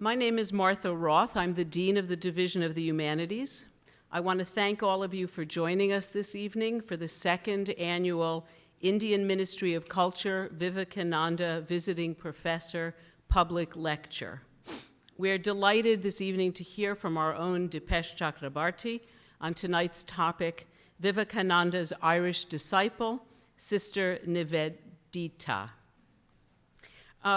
My name is Martha Roth. I'm the Dean of the Division of the Humanities. I want to thank all of you for joining us this evening for the second annual Indian Ministry of Culture Vivekananda Visiting Professor public lecture. We're delighted this evening to hear from our own Dipesh Chakrabarty on tonight's topic, Vivekananda's Irish disciple, Sister Nivedita.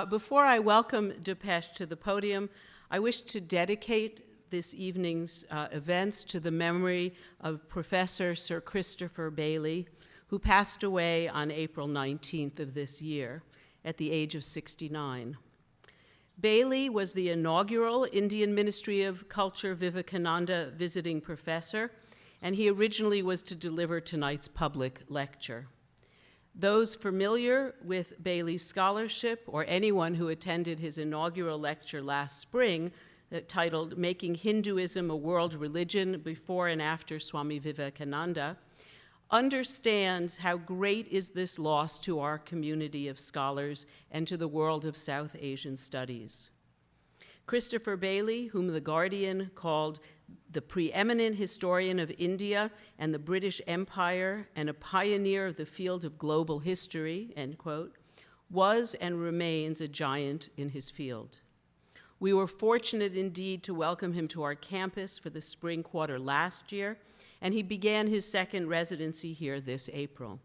Before I welcome Dipesh to the podium, I wish to dedicate this evening's events to the memory of Professor Sir Christopher Bailey, who passed away on April 19th of this year at the age of 69. Bailey was the inaugural Indian Ministry of Culture Vivekananda Visiting Professor, and he originally was to deliver tonight's public lecture. Those familiar with Bailey's scholarship, or anyone who attended his inaugural lecture last spring, titled Making Hinduism a World Religion Before and After Swami Vivekananda, understands how great is this loss to our community of scholars and to the world of South Asian studies. Christopher Bailey, whom The Guardian called the preeminent historian of India and the British Empire and a pioneer of the field of global history, end quote, was and remains a giant in his field. We were fortunate indeed to welcome him to our campus for the spring quarter last year, and he began his second residency here this April.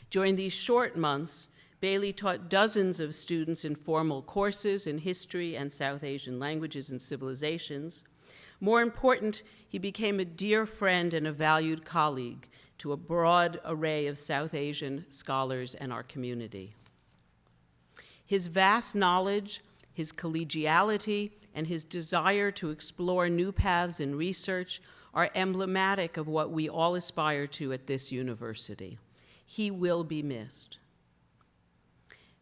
During these short months, Bailey taught dozens of students in formal courses in history and South Asian languages and civilizations. More important, he became a dear friend and a valued colleague to a broad array of South Asian scholars and our community. His vast knowledge, his collegiality, and his desire to explore new paths in research are emblematic of what we all aspire to at this university. He will be missed.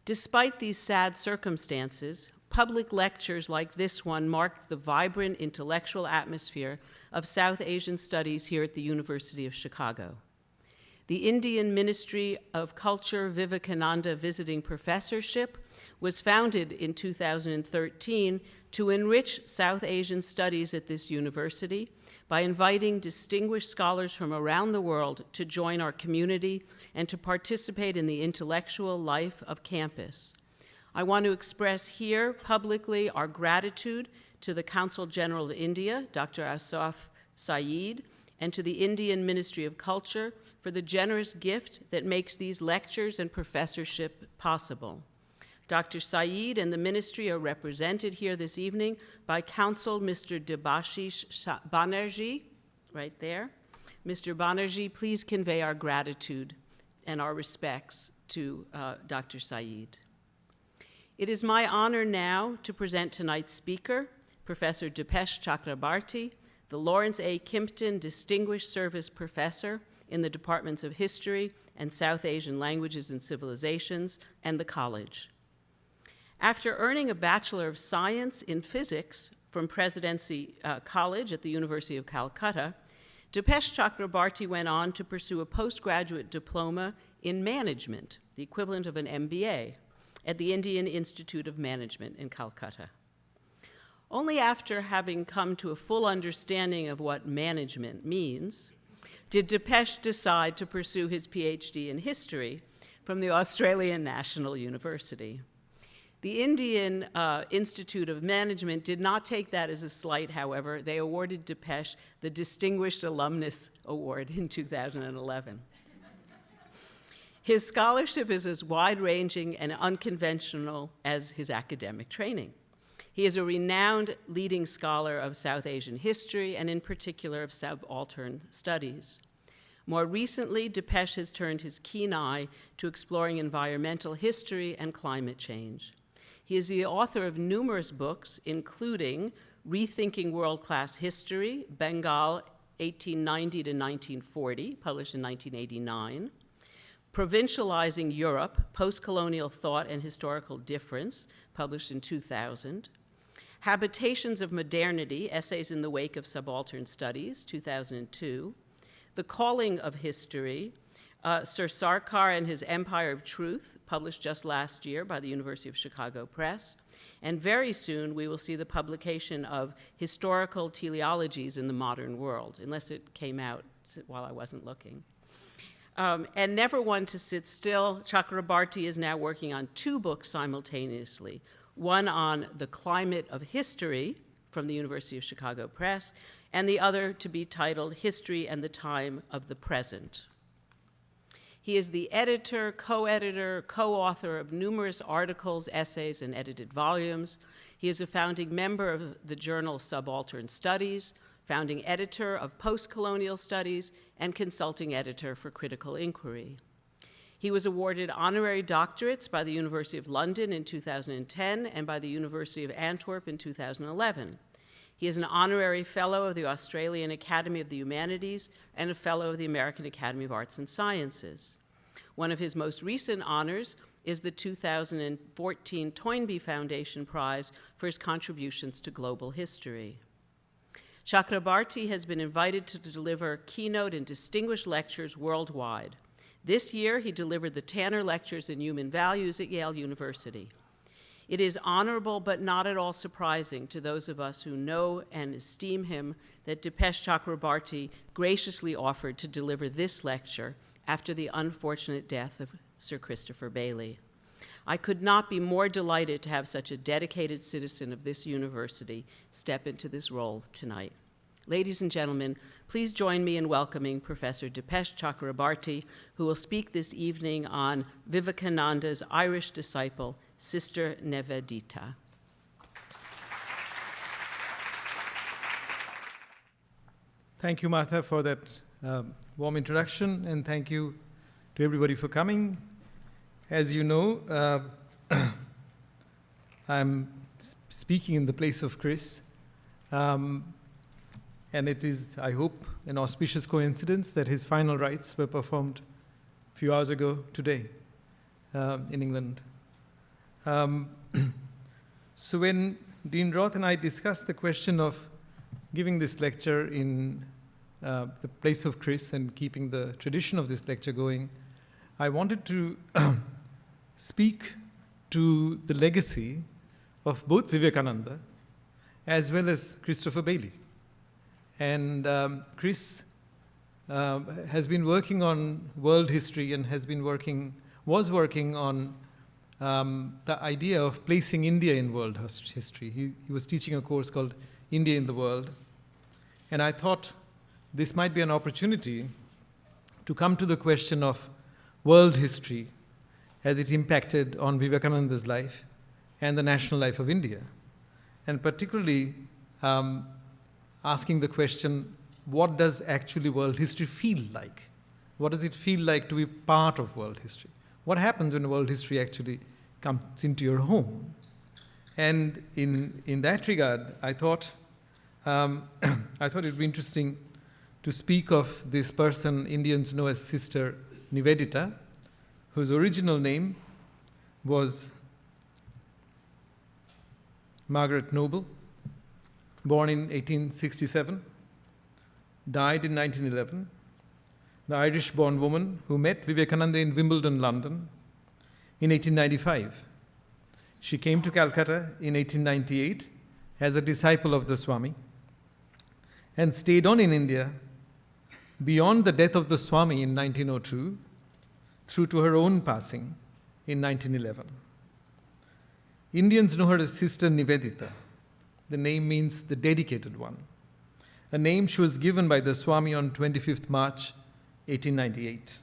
Despite these sad circumstances, public lectures like this one marked the vibrant intellectual atmosphere of South Asian studies here at the University of Chicago. The Indian Ministry of Culture Vivekananda Visiting Professorship was founded in 2013 to enrich South Asian studies at this university by inviting distinguished scholars from around the world to join our community and to participate in the intellectual life of campus. I want to express here publicly our gratitude to the Consul General of India, Dr. Asaf Saeed, and to the Indian Ministry of Culture for the generous gift that makes these lectures and professorship possible. Dr. Saeed and the ministry are represented here this evening by Counsel Mr. Debashish Banerjee, right there. Mr. Banerjee, please convey our gratitude and our respects to Dr. Saeed. It is my honor now to present tonight's speaker, Professor Dipesh Chakrabarty, the Lawrence A. Kimpton Distinguished Service Professor in the Departments of History and South Asian Languages and Civilizations and the College. After earning a Bachelor of Science in Physics from Presidency College at the University of Calcutta, Dipesh Chakrabarty went on to pursue a postgraduate diploma in management, the equivalent of an MBA, at the Indian Institute of Management in Calcutta. Only after having come to a full understanding of what management means, did Dipesh decide to pursue his PhD in history from the Australian National University. The Indian Institute of Management did not take that as a slight, however. They awarded Dipesh the Distinguished Alumnus Award in 2011. His scholarship is as wide-ranging and unconventional as his academic training. He is a renowned leading scholar of South Asian history and in particular of subaltern studies. More recently, Dipesh has turned his keen eye to exploring environmental history and climate change. He is the author of numerous books, including Rethinking World-Class History, Bengal 1890 to 1940, published in 1989, Provincializing Europe, Post-Colonial Thought and Historical Difference, published in 2000, Habitations of Modernity, Essays in the Wake of Subaltern Studies, 2002, The Calling of History, Sir Sarkar and His Empire of Truth, published just last year by the University of Chicago Press, And very soon, we will see the publication of Historical Teleologies in the Modern World, unless it came out while I wasn't looking. And never one to sit still, Chakrabarty is now working on 2 books simultaneously, one on the climate of history from the University of Chicago Press, and the other to be titled History and the Time of the Present. He is the editor, co-editor, co-author of numerous articles, essays, and edited volumes. He is a founding member of the journal Subaltern Studies, founding editor of Postcolonial Studies, and consulting editor for Critical Inquiry. He was awarded honorary doctorates by the University of London in 2010 and by the University of Antwerp in 2011. He is an honorary fellow of the Australian Academy of the Humanities and a fellow of the American Academy of Arts and Sciences. One of his most recent honors is the 2014 Toynbee Foundation Prize for his contributions to global history. Chakrabarty has been invited to deliver keynote and distinguished lectures worldwide. This year, he delivered the Tanner Lectures in Human Values at Yale University. It is honorable but not at all surprising to those of us who know and esteem him that Dipesh Chakrabarty graciously offered to deliver this lecture after the unfortunate death of Sir Christopher Bailey. I could not be more delighted to have such a dedicated citizen of this university step into this role tonight. Ladies and gentlemen, please join me in welcoming Professor Dipesh Chakrabarty, who will speak this evening on Vivekananda's Irish disciple, Sister Nivedita. Thank you, Martha, for that warm introduction, and thank you to everybody for coming. As you know, I'm speaking in the place of Chris, and it is, I hope, an auspicious coincidence that his final rites were performed a few hours ago today in England. So when Dean Roth and I discussed the question of giving this lecture in the place of Chris and keeping the tradition of this lecture going, I wanted to speak to the legacy of both Vivekananda as well as Christopher Bailey. And Chris has been working on world history and was working on the idea of placing India in world history. He was teaching a course called India in the World. And I thought this might be an opportunity to come to the question of world history as it impacted on Vivekananda's life and the national life of India. And particularly asking the question, what does actually world history feel like? What does it feel like to be part of world history? What happens when world history actually comes into your home? And in that regard, I thought it would be interesting to speak of this person Indians know as Sister Nivedita, whose original name was Margaret Noble, born in 1867, died in 1911, the Irish-born woman who met Vivekananda in Wimbledon, London, in 1895. She came to Calcutta in 1898 as a disciple of the Swami and stayed on in India beyond the death of the Swami in 1902 through to her own passing in 1911. Indians know her as Sister Nivedita. The name means the dedicated one, a name she was given by the Swami on 25th March, 1898.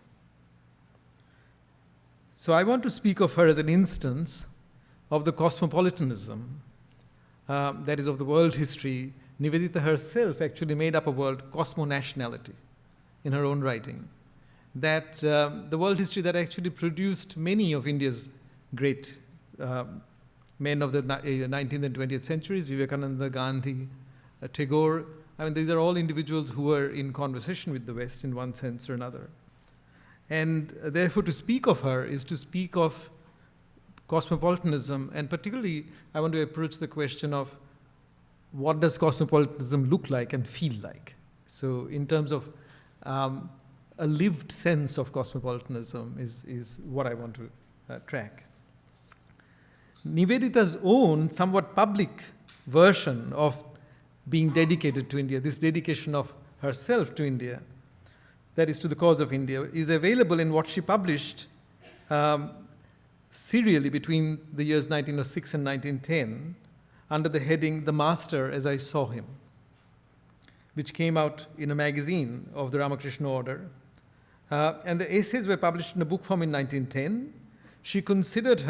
So I want to speak of her as an instance of the cosmopolitanism, that is of the world history. Nivedita herself actually made up a word, cosmo-nationality, in her own writing. That the world history that actually produced many of India's great men of the 19th and 20th centuries, Vivekananda, Gandhi, Tagore. I mean, these are all individuals who were in conversation with the West in one sense or another. And therefore, to speak of her is to speak of cosmopolitanism, and particularly, I want to approach the question of what does cosmopolitanism look like and feel like? So in terms of a lived sense of cosmopolitanism is what I want to track. Nivedita's own somewhat public version of being dedicated to India, this dedication of herself to India, that is to the cause of India, is available in what she published serially between the years 1906 and 1910 under the heading The Master as I Saw Him, which came out in a magazine of the Ramakrishna Order. And the essays were published in a book form in 1910. She considered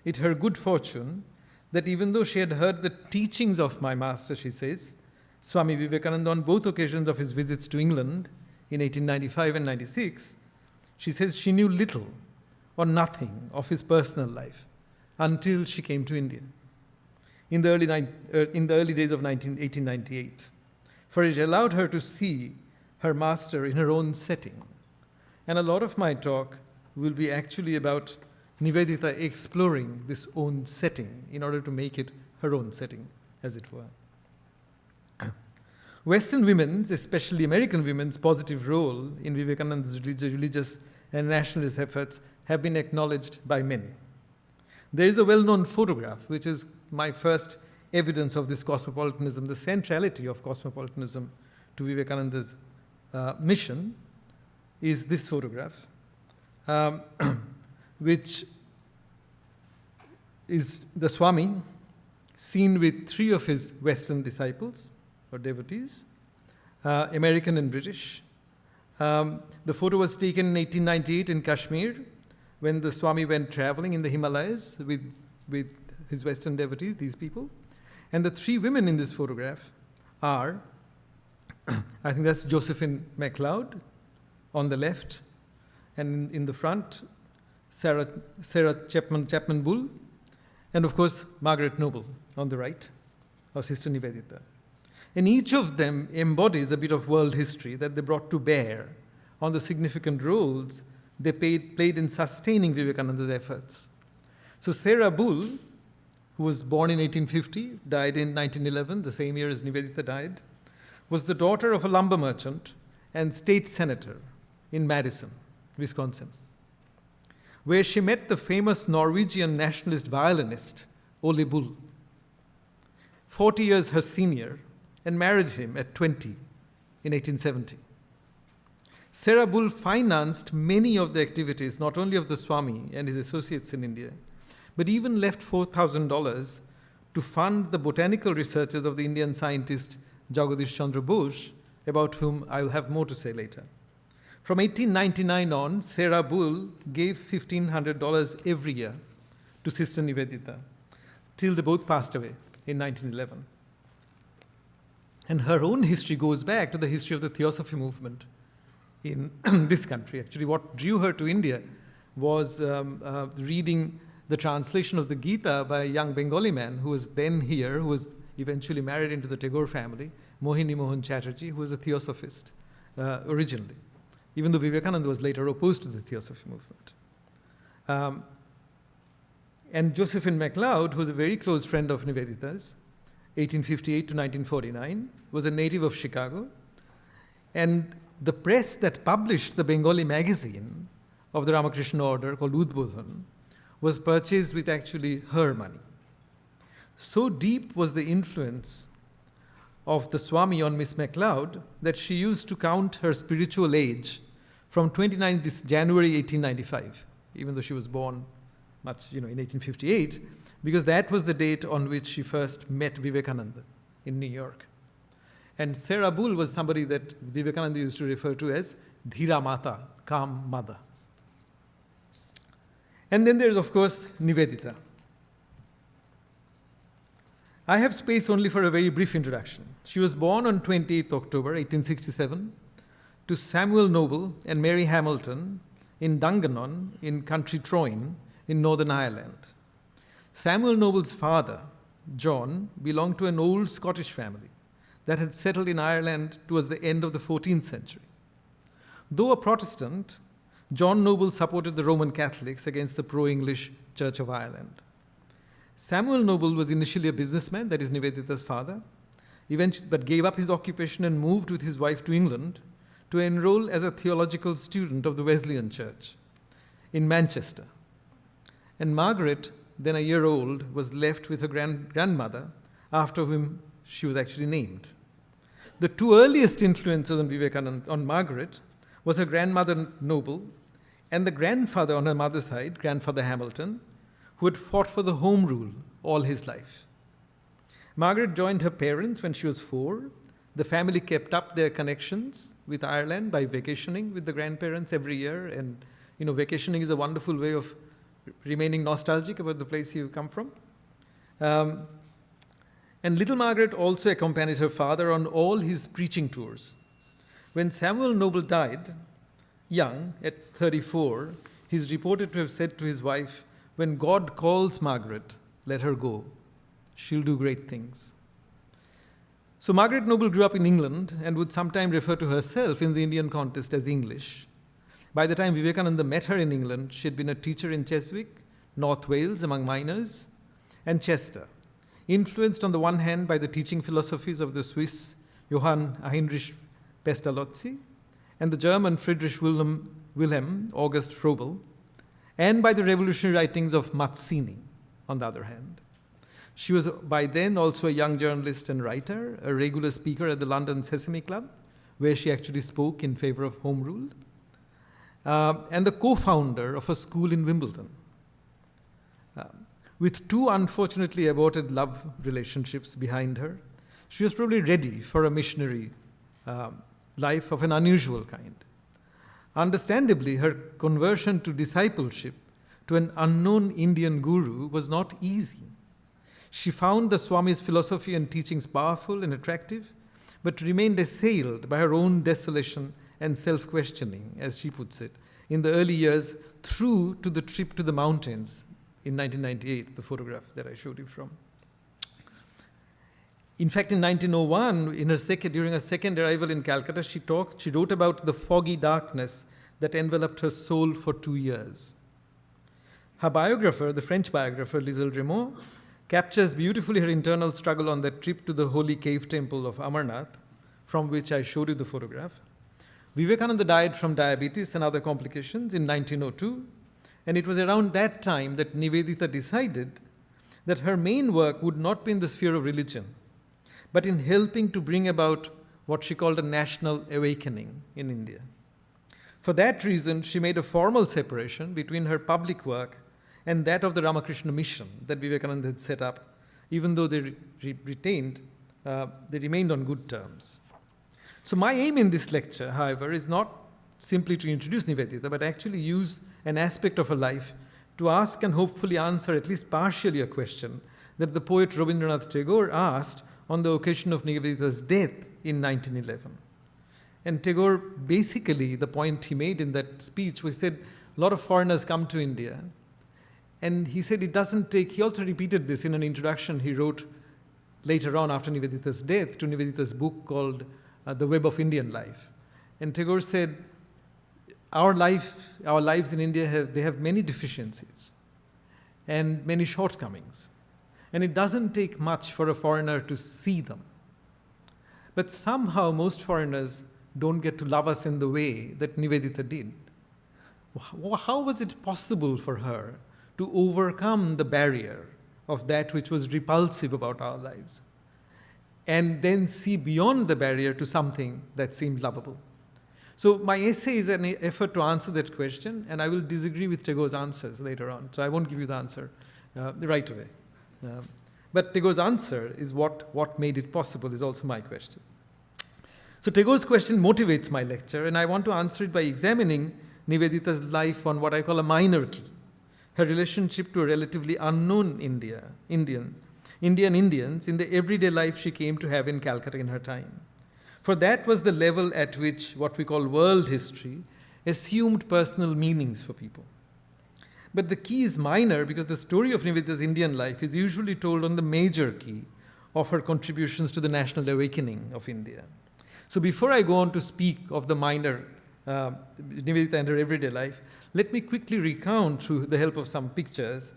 it her good fortune that even though she had heard the teachings of my master, she says, Swami Vivekananda, on both occasions of his visits to England in 1895 and 96, she says she knew little or nothing of his personal life until she came to India in the early days of 1898. For it allowed her to see her master in her own setting. And a lot of my talk will be actually about Nivedita exploring this own setting in order to make it her own setting, as it were. Western women's, especially American women's, positive role in Vivekananda's religious and nationalist efforts have been acknowledged by many. There is a well-known photograph, which is my first evidence of this cosmopolitanism, the centrality of cosmopolitanism to Vivekananda's mission, is this photograph, which is the Swami seen with 3 of his Western disciples or devotees, American and British. The photo was taken in 1898 in Kashmir when the Swami went traveling in the Himalayas with his Western devotees, these people. And the 3 women in this photograph are, I think that's Josephine MacLeod on the left, and in the front, Sarah Chapman Bull, and of course, Margaret Noble on the right, or Sister Nivedita. And each of them embodies a bit of world history that they brought to bear on the significant roles they played in sustaining Vivekananda's efforts. So Sarah Bull, who was born in 1850, died in 1911, the same year as Nivedita died, was the daughter of a lumber merchant and state senator in Madison, Wisconsin, where she met the famous Norwegian nationalist violinist Ole Bull, 40 years her senior, and married him at 20 in 1870. Sarah Bull financed many of the activities, not only of the Swami and his associates in India, but even left $4,000 to fund the botanical researches of the Indian scientist Jagadish Chandra Bose, about whom I will have more to say later. From 1899 on, Sarah Bull gave $1,500 every year to Sister Nivedita, till they both passed away in 1911. And her own history goes back to the history of the Theosophy movement in this country. Actually, what drew her to India was reading the translation of the Gita by a young Bengali man who was then here, who was eventually married into the Tagore family, Mohini Mohan Chatterjee, who was a Theosophist originally, even though Vivekananda was later opposed to the Theosophy movement. And Josephine MacLeod, who was a very close friend of Nivedita's, 1858 to 1949, was a native of Chicago. And the press that published the Bengali magazine of the Ramakrishna Order, called Udbodhan, was purchased with actually her money. So deep was the influence of the Swami on Miss MacLeod that she used to count her spiritual age from 29 January 1895, even though she was born in 1858, because that was the date on which she first met Vivekananda in New York. And Sarah Bull was somebody that Vivekananda used to refer to as Dhira Mata, calm mother. And then there's, of course, Nivedita. I have space only for a very brief introduction. She was born on 28th October 1867 to Samuel Noble and Mary Hamilton in Dungannon in County Troyne in Northern Ireland. Samuel Noble's father, John, belonged to an old Scottish family that had settled in Ireland towards the end of the 14th century. Though a Protestant, John Noble supported the Roman Catholics against the pro-English Church of Ireland. Samuel Noble was initially a businessman, that is Nivedita's father, but gave up his occupation and moved with his wife to England to enroll as a theological student of the Wesleyan Church in Manchester. And Margaret then a year old, was left with her grandmother, after whom she was actually named. The two earliest influences on Vivekananda, on Margaret, was her grandmother Noble and the grandfather on her mother's side, Grandfather Hamilton, who had fought for the Home Rule all his life. Margaret joined her parents when she was 4. The family kept up their connections with Ireland by vacationing with the grandparents every year. And, vacationing is a wonderful way of remaining nostalgic about the place you come from. And little Margaret also accompanied her father on all his preaching tours. When Samuel Noble died, young, at 34, he's reported to have said to his wife, "When God calls Margaret, let her go. She'll do great things." So Margaret Noble grew up in England and would sometimes refer to herself in the Indian context as English. By the time Vivekananda met her in England, she had been a teacher in Chiswick, North Wales among miners, and Chester, influenced on the one hand by the teaching philosophies of the Swiss Johann Heinrich Pestalozzi and the German Friedrich Wilhelm August Froebel, and by the revolutionary writings of Mazzini, on the other hand. She was by then also a young journalist and writer, a regular speaker at the London Sesame Club, where she actually spoke in favor of Home Rule, and the co-founder of a school in Wimbledon. With 2 unfortunately aborted love relationships behind her, she was probably ready for a missionary life of an unusual kind. Understandably, her conversion to discipleship to an unknown Indian guru was not easy. She found the Swami's philosophy and teachings powerful and attractive, but remained assailed by her own desolation and self-questioning, as she puts it, in the early years through to the trip to the mountains in 1998, the photograph that I showed you from. In fact, in 1901, during her second arrival in Calcutta, she wrote about the foggy darkness that enveloped her soul for 2 years. Her biographer, the French biographer Lisle Remond, captures beautifully her internal struggle on that trip to the holy cave temple of Amarnath, from which I showed you the photograph. Vivekananda died from diabetes and other complications in 1902, and it was around that time that Nivedita decided that her main work would not be in the sphere of religion, but in helping to bring about what she called a national awakening in India. For that reason, she made a formal separation between her public work and that of the Ramakrishna mission that Vivekananda had set up, even though they remained on good terms. So my aim in this lecture, however, is not simply to introduce Nivedita, but actually use an aspect of her life to ask and hopefully answer at least partially a question that the poet Rabindranath Tagore asked on the occasion of Nivedita's death in 1911. And Tagore, basically, the point he made in that speech was, he said, a lot of foreigners come to India. And he said he also repeated this in an introduction he wrote later on after Nivedita's death to Nivedita's book called The Web of Indian Life. And Tagore said, our lives in India have many deficiencies and many shortcomings. And it doesn't take much for a foreigner to see them. But somehow most foreigners don't get to love us in the way that Nivedita did. How was it possible for her to overcome the barrier of that which was repulsive about our lives and then see beyond the barrier to something that seemed lovable? So my essay is an effort to answer that question, and I will disagree with Tagore's answers later on. So I won't give you the answer right away. But Tagore's answer is what made it possible is also my question. So Tagore's question motivates my lecture, and I want to answer it by examining Nivedita's life on what I call a minor key, her relationship to a relatively unknown Indians in the everyday life she came to have in Calcutta in her time. For that was the level at which what we call world history assumed personal meanings for people. But the key is minor because the story of Nivedita's Indian life is usually told on the major key of her contributions to the national awakening of India. So before I go on to speak of the minor Nivedita and her everyday life, let me quickly recount, through the help of some pictures,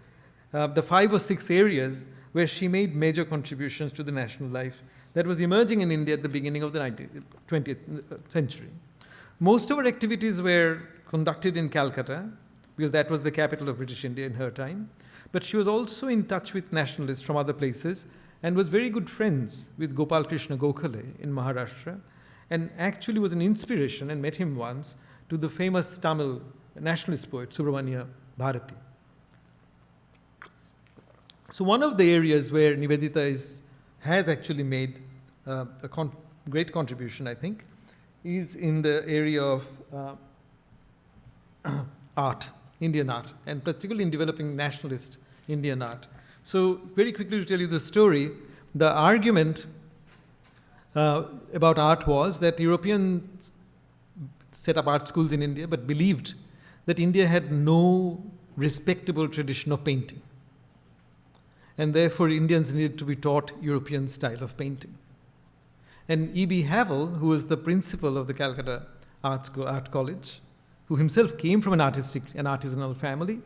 the 5 or 6 areas where she made major contributions to the national life that was emerging in India at the beginning of the 20th century. Most of her activities were conducted in Calcutta, because that was the capital of British India in her time. But she was also in touch with nationalists from other places and was very good friends with Gopal Krishna Gokhale in Maharashtra, and actually was an inspiration, and met him once, to the famous Tamil nationalist poet Subramanya Bharati. So one of the areas where Nivedita has actually made great contribution, I think, is in the area of art, Indian art, and particularly in developing nationalist Indian art. So very quickly to tell you the story, the argument about art was that Europeans set up art schools in India but believed that India had no respectable tradition of painting. And therefore Indians needed to be taught European style of painting. And E.B. Havel, who was the principal of the Calcutta Art College, who himself came from an artisanal family,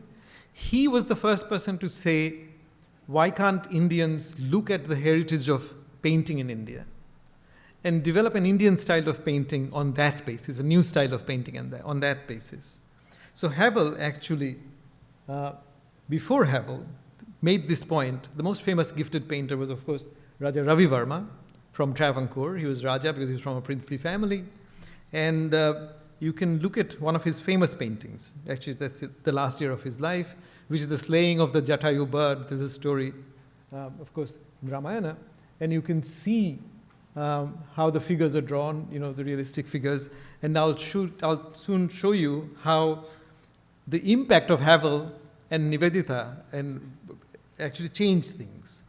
he was the first person to say, why can't Indians look at the heritage of painting in India and develop an Indian style of painting on that basis, a new style of painting on that basis. So Havel actually, before Havel, made this point. The most famous gifted painter was, of course, Raja Ravi Varma from Travancore. He was Raja because he was from a princely family. And you can look at one of his famous paintings. Actually, that's the last year of his life, which is the slaying of the Jatayu bird. There's a story, of course, in Ramayana. And you can see how the figures are drawn, the realistic figures. And I'll soon show you how the impact of Havel and Nivedita and actually changed things.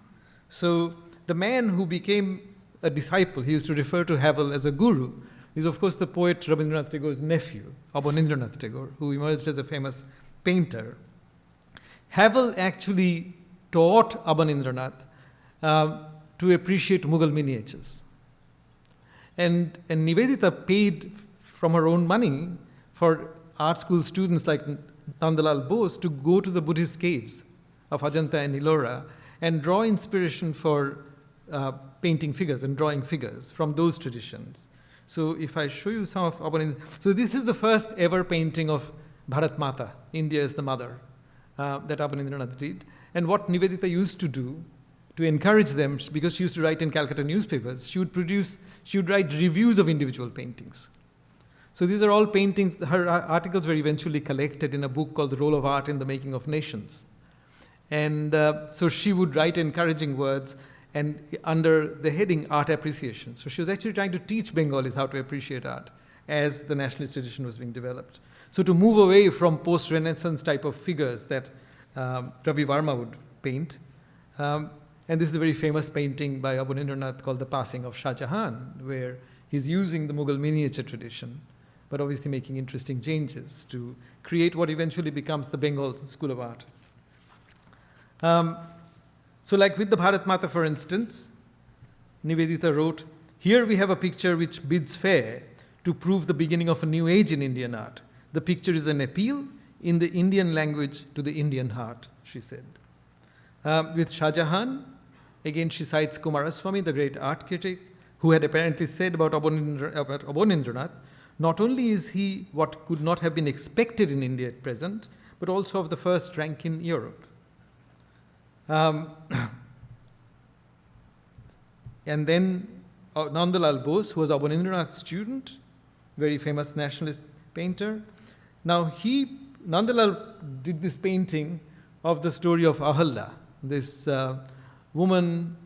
So the man who became a disciple, he used to refer to Havel as a guru, is of course the poet Rabindranath Tagore's nephew, Rabindranath Tagore, who emerged as a famous painter. Havel actually taught Rabindranath to appreciate Mughal miniatures. And Nivedita paid from her own money for art school students like Nandalal Bose to go to the Buddhist caves of Ajanta and Ellora and draw inspiration for painting figures and drawing figures from those traditions. So if I show you some of so this is the first ever painting of Bharat Mata, India is the mother, that Rabindranath did. And what Nivedita used to do to encourage them, because she used to write in Calcutta newspapers, she would write reviews of individual paintings. So these are all paintings. Her articles were eventually collected in a book called The Role of Art in the Making of Nations. And so she would write encouraging words and under the heading Art Appreciation. So she was actually trying to teach Bengalis how to appreciate art as the nationalist tradition was being developed. So to move away from post-Renaissance type of figures that Ravi Varma would paint. And this is a very famous painting by Rabindranath called The Passing of Shah Jahan, where he's using the Mughal miniature tradition, but obviously making interesting changes to create what eventually becomes the Bengal School of Art. So like with the Bharat Mata, for instance, Nivedita wrote, "Here we have a picture which bids fair to prove the beginning of a new age in Indian art. The picture is an appeal in the Indian language to the Indian heart," she said. With Shah Jahan, again she cites Kumaraswamy, the great art critic, who had apparently said about Rabindranath, not only is he what could not have been expected in India at present, but also of the first rank in Europe. And then Nandalal Bose, who was Rabindranath's student, very famous nationalist painter. Now Nandalal did this painting of the story of Ahalya, this woman,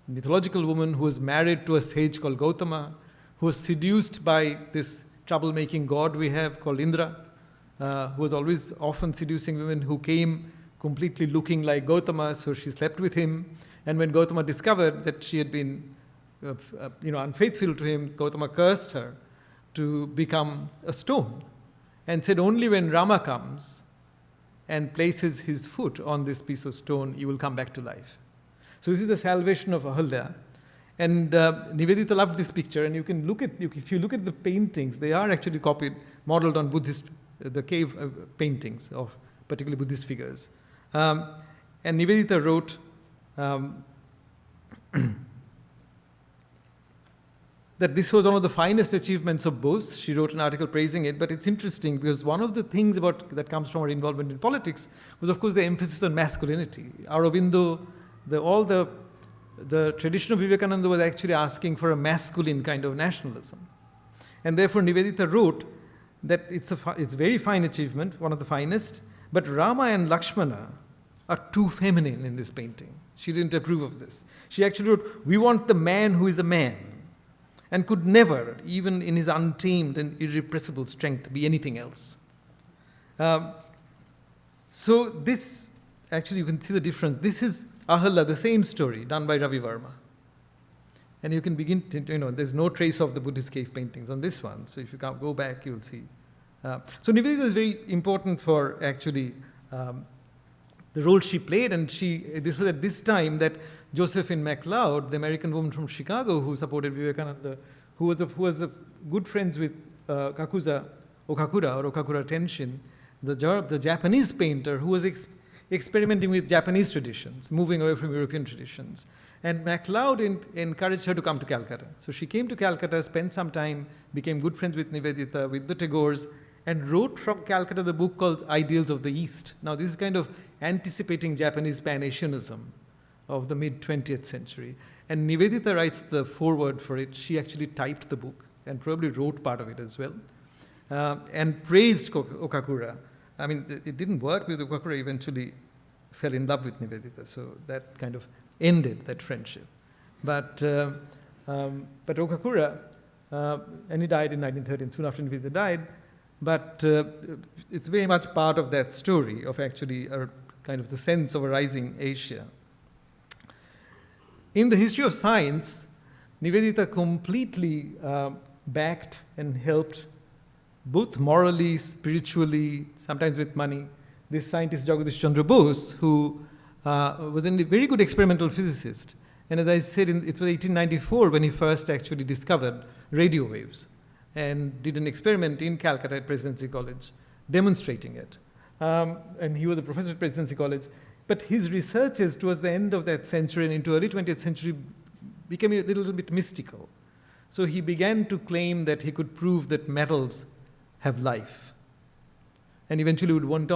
mythological woman who was married to a sage called Gautama, who was seduced by this troublemaking god we have called Indra, who was always often seducing women who came completely looking like Gautama, so she slept with him. And when Gautama discovered that she had been unfaithful to him, Gautama cursed her to become a stone and said, only when Rama comes and places his foot on this piece of stone, you will come back to life. So this is the salvation of Ahalya. And Nivedita loved this picture, and you can look at, if you look at the paintings, they are actually modeled on Buddhist, the cave paintings of particularly Buddhist figures. And Nivedita wrote, that this was one of the finest achievements of Bose. She wrote an article praising it, but it's interesting because one of the things that comes from her involvement in politics was, of course, the emphasis on masculinity. Aurobindo, all the tradition of Vivekananda was actually asking for a masculine kind of nationalism. And therefore, Nivedita wrote that it's a very fine achievement, one of the finest, but Rama and Lakshmana are too feminine in this painting. She didn't approve of this. She actually wrote, we want the man who is a man and could never, even in his untamed and irrepressible strength, be anything else. So this, actually you can see the difference. This is Ahalla, the same story, done by Ravi Verma. And you can begin to, there's no trace of the Buddhist cave paintings on this one. So if you go back, you'll see. So Nivedita is very important for actually the role she played. And this was at this time that Josephine MacLeod, the American woman from Chicago who supported Vivekananda, who was good friends with Okakura Tenshin, the Japanese painter who was experimenting with Japanese traditions, moving away from European traditions. And MacLeod encouraged her to come to Calcutta. So she came to Calcutta, spent some time, became good friends with Nivedita, with the Tagores, and wrote from Calcutta the book called Ideals of the East. Now this is kind of anticipating Japanese Pan-Asianism of the mid-20th century. And Nivedita writes the foreword for it. She actually typed the book and probably wrote part of it as well, and praised Okakura. I mean, it didn't work because Okakura eventually fell in love with Nivedita, so that kind of ended that friendship. But Okakura, and he died in 1913, soon after Nivedita died, but it's very much part of that story of actually kind of the sense of a rising Asia. In the history of science, Nivedita completely backed and helped, both morally, spiritually, sometimes with money, this scientist Jagadish Chandra Bose, who was a very good experimental physicist. And as I said, it was 1894 when he first actually discovered radio waves and did an experiment in Calcutta at Presidency College, demonstrating it. And he was a professor at Presidency College. But his researches towards the end of that century and into early 20th century became a little bit mystical. So he began to claim that he could prove that metals have life. And eventually would go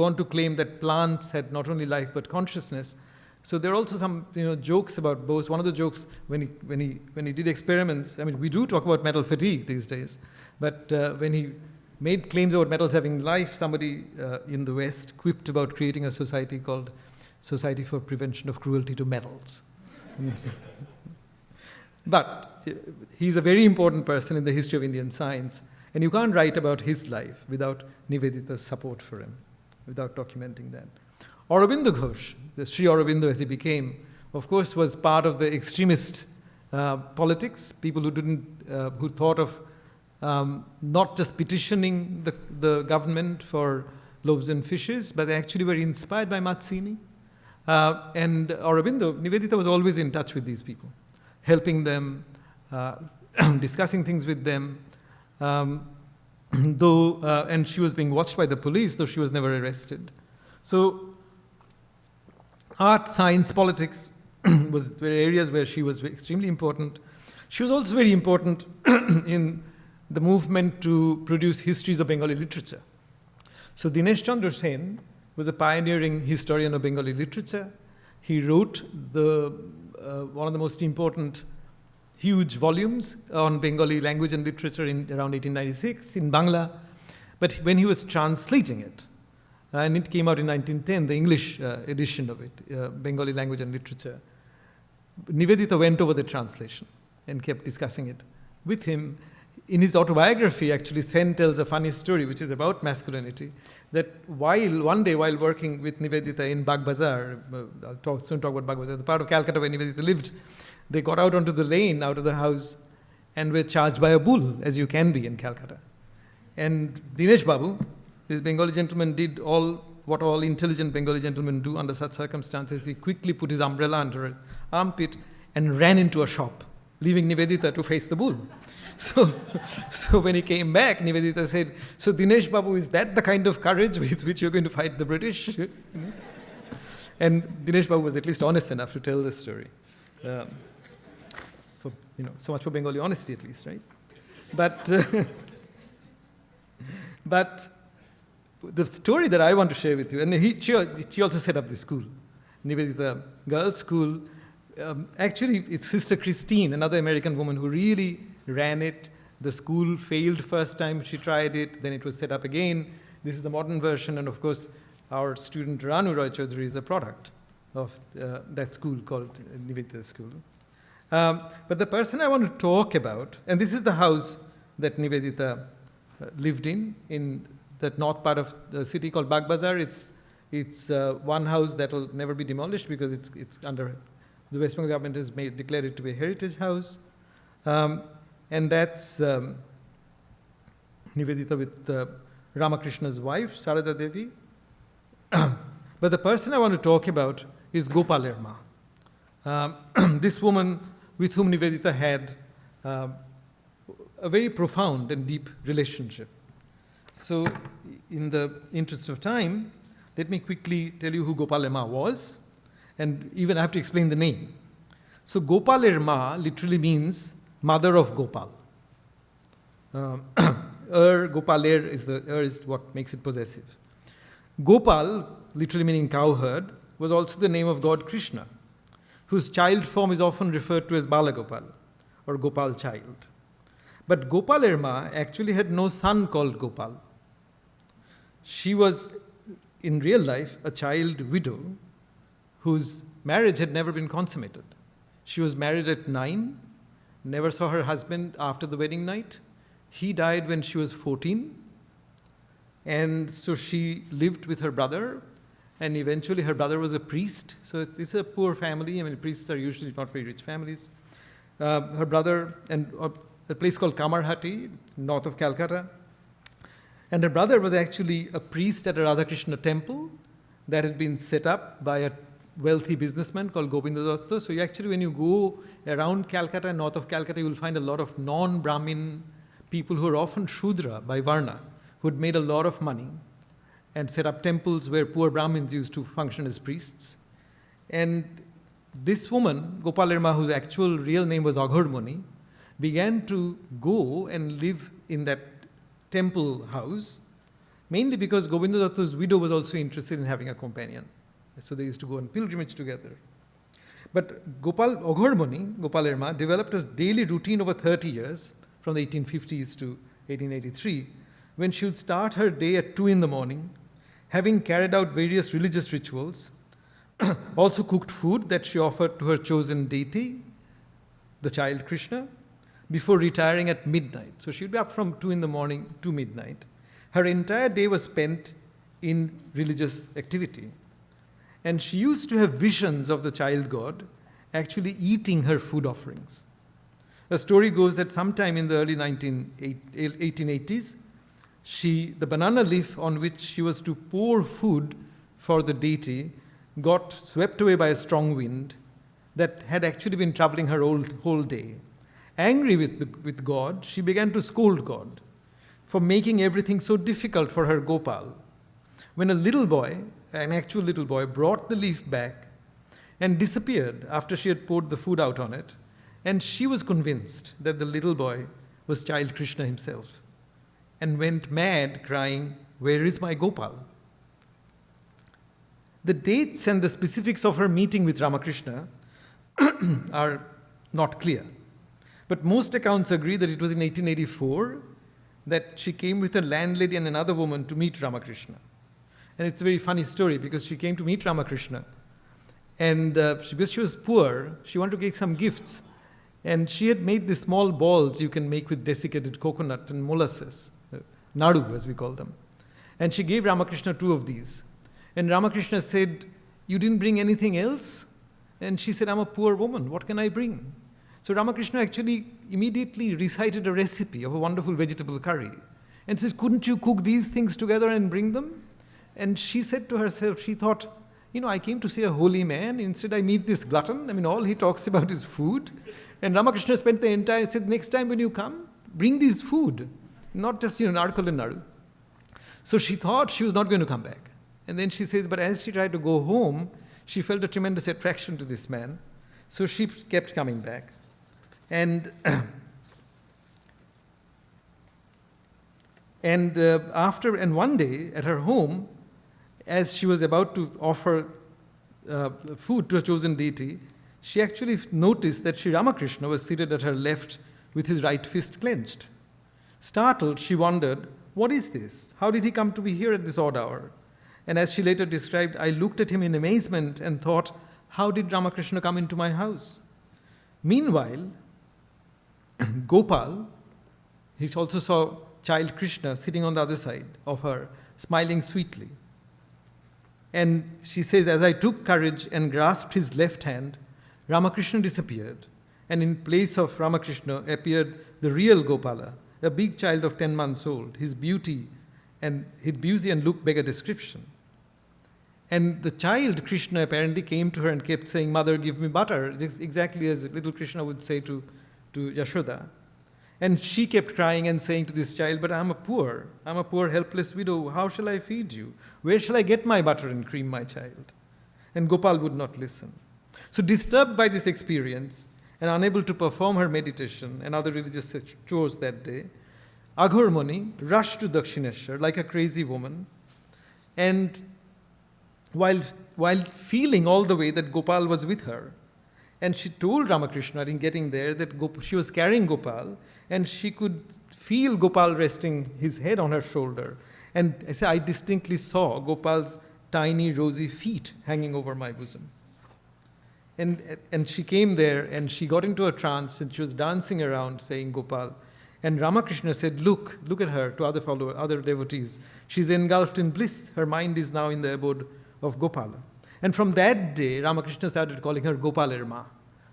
on to claim that plants had not only life but consciousness. So there are also some jokes about Bose. One of the jokes when he did experiments, I mean, we do talk about metal fatigue these days, but when he made claims about metals having life, somebody in the West quipped about creating a society called Society for Prevention of Cruelty to Metals. But he's a very important person in the history of Indian science, and you can't write about his life without Nivedita's support for him, without documenting that. Aurobindo Ghosh, the Sri Aurobindo as he became, of course, was part of the extremist politics, people who thought of not just petitioning the government for loaves and fishes, but they actually were inspired by Mazzini. And Aurobindo, Nivedita was always in touch with these people, helping them, discussing things with them, and she was being watched by the police, though she was never arrested. So art, science, politics were areas where she was extremely important. She was also very important in the movement to produce histories of Bengali literature. So Dinesh Chandra Sen was a pioneering historian of Bengali literature. He wrote one of the most important huge volumes on Bengali language and literature in around 1896 in Bangla. But when he was translating it, and it came out in 1910, the English edition of it, Bengali language and literature, Nivedita went over the translation and kept discussing it with him. In his autobiography, actually, Sen tells a funny story, which is about masculinity, that one day while working with Nivedita in Bagh Bazar, I'll soon talk about Bagh Bazar, the part of Calcutta where Nivedita lived, they got out onto the lane out of the house and were charged by a bull, as you can be in Calcutta. And Dinesh Babu, this Bengali gentleman, did what all intelligent Bengali gentlemen do under such circumstances. He quickly put his umbrella under his armpit and ran into a shop, leaving Nivedita to face the bull. So when he came back, Nivedita said, "So Dinesh Babu, is that the kind of courage with which you're going to fight the British?" And Dinesh Babu was at least honest enough to tell this story. So much for Bengali honesty at least, right? But, but the story that I want to share with you, and she also set up this school, Nivedita Girls' School. Actually, it's Sister Christine, another American woman who really ran it. The school failed first time she tried it, then it was set up again. This is the modern version, and of course, our student Ranu Roy Chaudhary is a product of that school called Nivedita School. But the person I want to talk about, and this is the house that Nivedita lived in that north part of the city called Bagh Bazar. It's one house that will never be demolished because it's under, the West Bengal government has declared it to be a heritage house. And that's Nivedita with Ramakrishna's wife, Sarada Devi. But the person I want to talk about is Gopaler Ma. This woman with whom Nivedita had a very profound and deep relationship. So in the interest of time, let me quickly tell you who Gopaler Ma was, and even I have to explain the name. So Gopaler Ma literally means mother of Gopal. Gopaler is what makes it possessive. Gopal, literally meaning cowherd, was also the name of God Krishna, whose child form is often referred to as Balagopal, or Gopal child. But Gopaler Ma actually had no son called Gopal. She was, in real life, a child widow whose marriage had never been consummated. She was married at 9, never saw her husband after the wedding night. He died when she was 14. And so she lived with her brother, and eventually her brother was a priest. So it's a poor family. I mean, priests are usually not very rich families. Her brother, and a place called Kamarhati, north of Calcutta. And her brother was actually a priest at a Radhakrishna temple that had been set up by a wealthy businessman called Govinda. So actually, when you go around Calcutta, north of Calcutta, you will find a lot of non-Brahmin people who are often Shudra by Varna, who had made a lot of money and set up temples where poor Brahmins used to function as priests. And this woman, Gopaler Ma, whose actual real name was Aghar Muni, began to go and live in that temple house, mainly because Govinda Datta's widow was also interested in having a companion. So they used to go on pilgrimage together. But Aghar Muni, Gopaler Ma, developed a daily routine over 30 years, from the 1850s to 1883, when she would start her day at 2 in the morning, having carried out various religious rituals, also cooked food that she offered to her chosen deity, the child Krishna, before retiring at midnight. So she would be up from 2 in the morning to midnight. Her entire day was spent in religious activity. And she used to have visions of the child God actually eating her food offerings. The story goes that sometime in the early 1880s, the banana leaf on which she was to pour food for the deity got swept away by a strong wind that had actually been troubling her whole day. Angry with God, she began to scold God for making everything so difficult for her Gopal. When a little boy, an actual little boy, brought the leaf back and disappeared after she had poured the food out on it, and she was convinced that the little boy was child Krishna himself, and went mad, crying, "Where is my Gopal?" The dates and the specifics of her meeting with Ramakrishna are not clear. But most accounts agree that it was in 1884 that she came with her landlady and another woman to meet Ramakrishna. And it's a very funny story because she came to meet Ramakrishna. And because she was poor, she wanted to get some gifts. And she had made these small balls you can make with desiccated coconut and molasses, nadu as we call them. And she gave Ramakrishna 2 of these. And Ramakrishna said, "You didn't bring anything else?" And she said, "I'm a poor woman, what can I bring?" So Ramakrishna actually immediately recited a recipe of a wonderful vegetable curry and says, "Couldn't you cook these things together and bring them?" And she said to herself, she thought, I came to see a holy man, instead I meet this glutton. All he talks about is food. And Ramakrishna spent the entire, said, "Next time when you come, bring these food, not just, narkal and nadu." So she thought she was not going to come back. And then she says, but as she tried to go home, she felt a tremendous attraction to this man. So she kept coming back. And and one day at her home, as she was about to offer food to a chosen deity, she actually noticed that Sri Ramakrishna was seated at her left with his right fist clenched. Startled, she wondered, what is this? How did he come to be here at this odd hour? And as she later described, I looked at him in amazement and thought, how did Ramakrishna come into my house? Meanwhile, Gopal, he also saw child Krishna sitting on the other side of her, smiling sweetly. And she says, as I took courage and grasped his left hand, Ramakrishna disappeared. And in place of Ramakrishna appeared the real Gopala, a big child of 10 months old. His beauty and look beg a description. And the child Krishna apparently came to her and kept saying, Mother, give me butter, just exactly as little Krishna would say to Yashoda. And she kept crying and saying to this child, but I'm a poor helpless widow. How shall I feed you? Where shall I get my butter and cream, my child? And Gopal would not listen. So disturbed by this experience and unable to perform her meditation and other religious chores that day, Aghor Muni rushed to Dakshineshwar like a crazy woman. And while feeling all the way that Gopal was with her, and she told Ramakrishna in getting there that she was carrying Gopal, and she could feel Gopal resting his head on her shoulder. And I distinctly saw Gopal's tiny rosy feet hanging over my bosom. And she came there and she got into a trance and she was dancing around saying Gopal. And Ramakrishna said, look at her, to other devotees. She's engulfed in bliss. Her mind is now in the abode of Gopala. And from that day, Ramakrishna started calling her Gopaler Ma.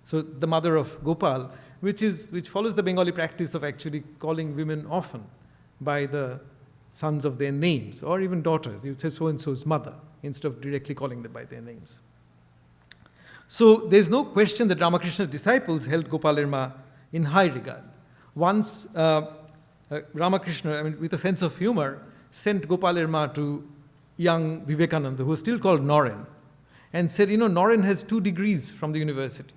So the mother of Gopal, which follows the Bengali practice of actually calling women often by the sons of their names, or even daughters. You would say so-and-so's mother, instead of directly calling them by their names. So there's no question that Ramakrishna's disciples held Gopaler Ma in high regard. Once Ramakrishna, with a sense of humor, sent Gopaler Ma to young Vivekananda, who was still called Noren, and said, Noren has 2 degrees from the university.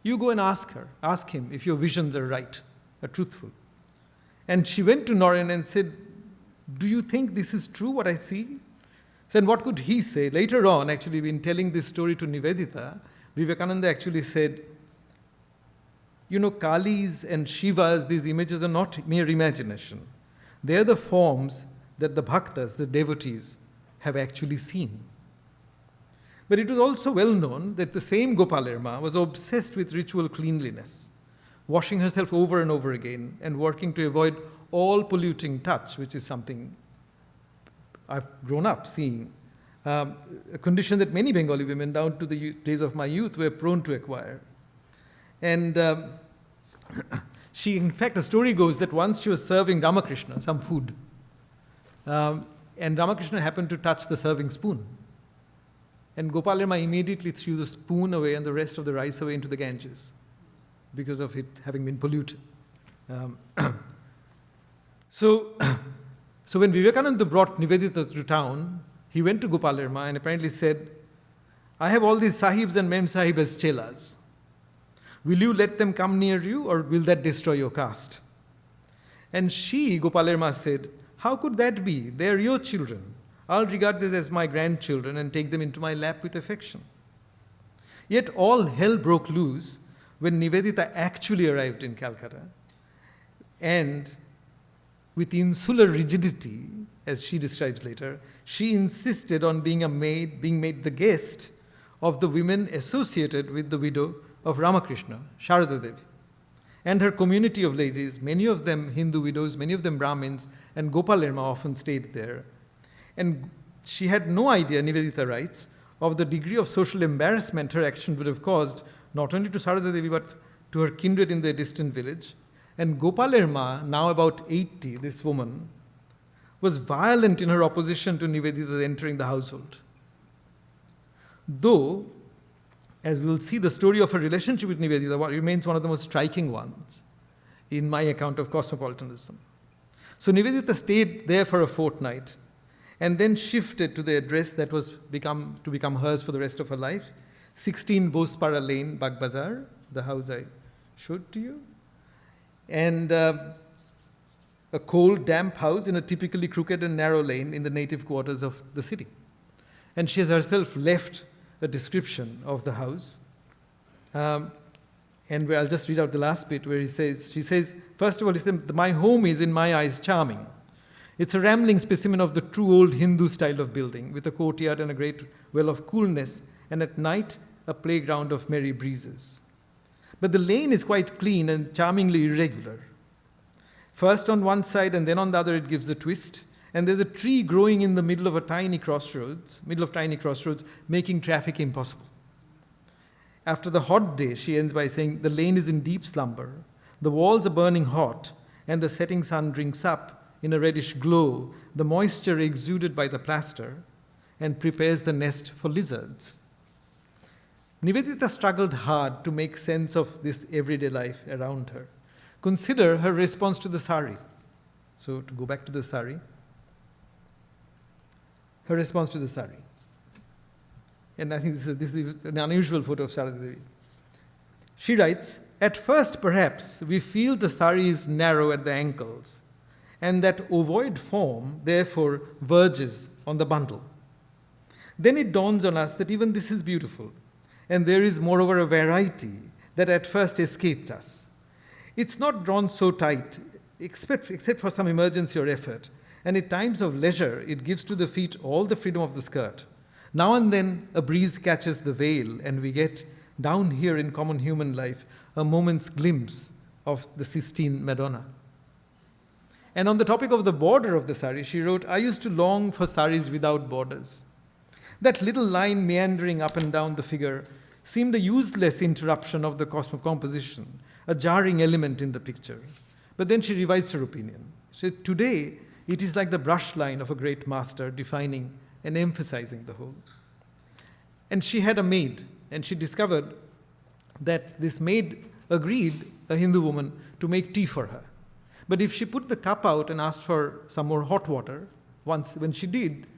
You go and ask him if your visions are right, are truthful. And she went to Noren and said, do you think this is true, what I see? So, and what could he say? Later on, actually, in telling this story to Nivedita, Vivekananda actually said, Kalis and Shivas, these images are not mere imagination. They are the forms that the bhaktas, the devotees, have actually seen. But it was also well known that the same Gopaler Ma was obsessed with ritual cleanliness, washing herself over and over again and working to avoid all polluting touch, which is something I've grown up seeing, a condition that many Bengali women down to the days of my youth were prone to acquire. And she, in fact, a story goes that once she was serving Ramakrishna some food, and Ramakrishna happened to touch the serving spoon. And Gopaler Ma immediately threw the spoon away and the rest of the rice away into the Ganges because of it having been polluted. So when Vivekananda brought Nivedita to town, he went to Gopaler Ma and apparently said, I have all these sahibs and mem sahib as chelas. Will you let them come near you, or will that destroy your caste? And she, Gopaler Ma, said, how could that be? They are your children. I'll regard this as my grandchildren and take them into my lap with affection. Yet all hell broke loose when Nivedita actually arrived in Calcutta. And with insular rigidity, as she describes later, she insisted on being made the guest of the women associated with the widow of Ramakrishna, Sharada Devi, and her community of ladies, many of them Hindu widows, many of them Brahmins, and Gopaler Ma often stayed there. And she had no idea, Nivedita writes, of the degree of social embarrassment her action would have caused, not only to Sharada Devi, but to her kindred in their distant village. And Gopaler Ma, now about 80, this woman, was violent in her opposition to Nivedita entering the household. Though, as we will see, the story of her relationship with Nivedita remains one of the most striking ones in my account of cosmopolitanism. So Nivedita stayed there for a fortnight and then shifted to the address that was to become hers for the rest of her life, 16 Bospara Lane, Bagbazar, the house I showed to you. And a cold, damp house in a typically crooked and narrow lane in the native quarters of the city. And she has herself left a description of the house. And where I'll just read out the last bit where she says, first of all, my home is, in my eyes, charming. It's a rambling specimen of the true old Hindu style of building, with a courtyard and a great well of coolness, and at night, a playground of merry breezes. But the lane is quite clean and charmingly irregular. First on one side and then on the other it gives a twist, and there's a tree growing in the middle of tiny crossroads, making traffic impossible. After the hot day, she ends by saying, the lane is in deep slumber, the walls are burning hot, and the setting sun drinks up, in a reddish glow, the moisture exuded by the plaster, and prepares the nest for lizards. Nivedita struggled hard to make sense of this everyday life around her. Consider her response to the sari. So to go back to the sari, her response to the sari. And I think this is an unusual photo of Sarada Devi. She writes, at first perhaps we feel the sari is narrow at the ankles, and that ovoid form therefore verges on the bundle. Then it dawns on us that even this is beautiful, and there is moreover a variety that at first escaped us. It's not drawn so tight, except for some emergency or effort, and at times of leisure it gives to the feet all the freedom of the skirt. Now and then a breeze catches the veil, and we get, down here in common human life, a moment's glimpse of the Sistine Madonna. And on the topic of the border of the sari, she wrote, I used to long for saris without borders. That little line meandering up and down the figure seemed a useless interruption of the composition, a jarring element in the picture. But then she revised her opinion. She said, today, it is like the brush line of a great master defining and emphasizing the whole. And she had a maid, and she discovered that this maid agreed, a Hindu woman, to make tea for her. But if she put the cup out and asked for some more hot water, when she did,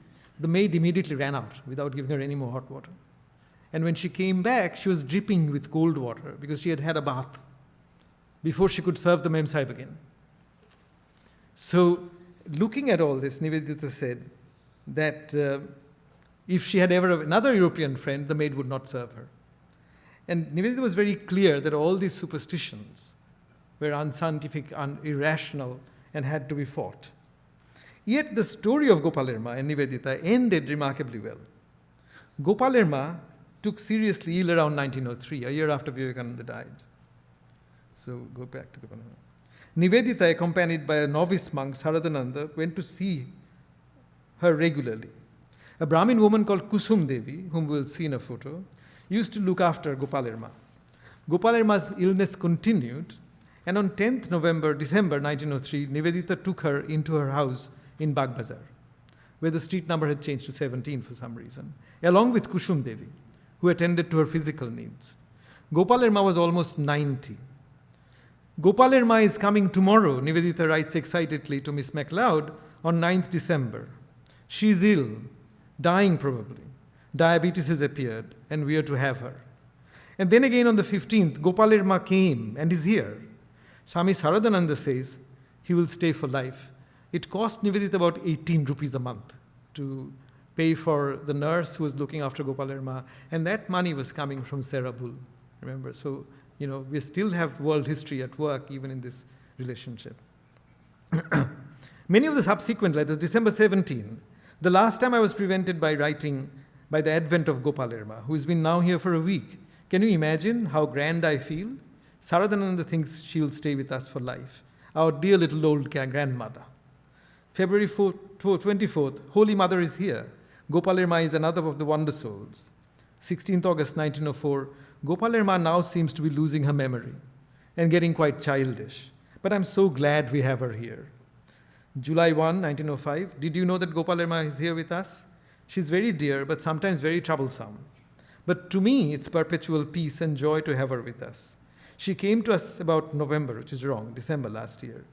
the maid immediately ran out without giving her any more hot water. And when she came back, she was dripping with cold water because she had had a bath before she could serve the Mem Sahib again. So, looking at all this, Nivedita said that if she had ever another European friend, the maid would not serve her. And Nivedita was very clear that all these superstitions were unscientific, irrational, and had to be fought. Yet the story of Gopaler Ma and Nivedita ended remarkably well. Gopaler Ma took seriously ill around 1903, a year after Vivekananda died. So go back to Gopaler Ma. Nivedita, accompanied by a novice monk, Saradananda, went to see her regularly. A Brahmin woman called Kusum Devi, whom we'll see in a photo, used to look after Gopaler Ma. Gopaler Ma's illness continued, and on 10th December 1903, Nivedita took her into her house in Bagh Bazar, where the street number had changed to 17 for some reason, along with Kusum Devi, who attended to her physical needs. Gopaler Ma was almost 90. Gopaler Ma is coming tomorrow, Nivedita writes excitedly to Miss MacLeod on 9th December. She is ill, dying probably. Diabetes has appeared, and we are to have her. And then again on the 15th, Gopaler Ma came and is here. Swami Saradananda says he will stay for life. It cost Nivedita about 18 rupees a month to pay for the nurse who was looking after Gopaler Ma, and that money was coming from Serabul, remember? So, we still have world history at work even in this relationship. Many of the subsequent letters, December 17, the last time I was prevented by writing by the advent of Gopaler Ma, who has been now here for a week. Can you imagine how grand I feel? Saradananda thinks she will stay with us for life. Our dear little old grandmother. February 24th, Holy Mother is here. Gopaler Ma is another of the wonder souls. 16th August 1904, Gopaler Ma now seems to be losing her memory and getting quite childish. But I'm so glad we have her here. July 1, 1905, did you know that Gopaler Ma is here with us? She's very dear, but sometimes very troublesome. But to me, it's perpetual peace and joy to have her with us. She came to us about November, which is wrong, December last year.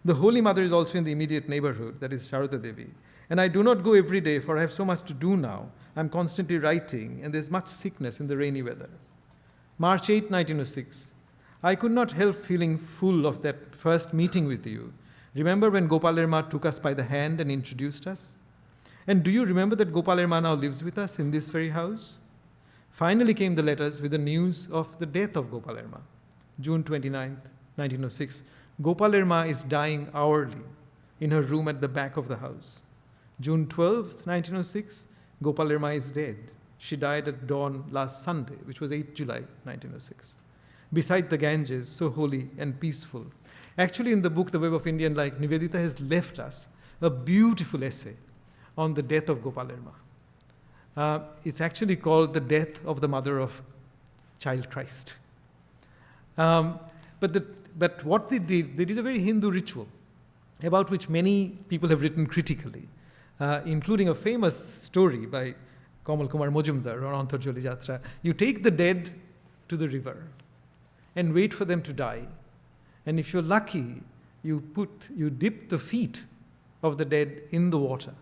The Holy Mother is also in the immediate neighborhood, that is Sharada Devi. And I do not go every day, for I have so much to do now. I'm constantly writing, and there's much sickness in the rainy weather. March 8, 1906. I could not help feeling full of that first meeting with you. Remember when Gopaler Ma took us by the hand and introduced us? And do you remember that Gopaler Ma now lives with us in this very house? Finally came the letters with the news of the death of Gopaler Ma. June 29th, 1906. Gopaler Ma is dying hourly in her room at the back of the house. June 12th, 1906, Gopaler Ma is dead. She died at dawn last Sunday, which was 8th July, 1906. Beside the Ganges, so holy and peaceful. Actually, in the book, The Web of Indian Life, Nivedita has left us a beautiful essay on the death of Gopaler Ma. It's actually called The Death of the Mother of Child Christ. But what they did a very Hindu ritual about which many people have written critically, including a famous story by Kamal Kumar Mojumdar on Antarjali Jatra. You take the dead to the river and wait for them to die. And if you're lucky, you dip the feet of the dead in the water.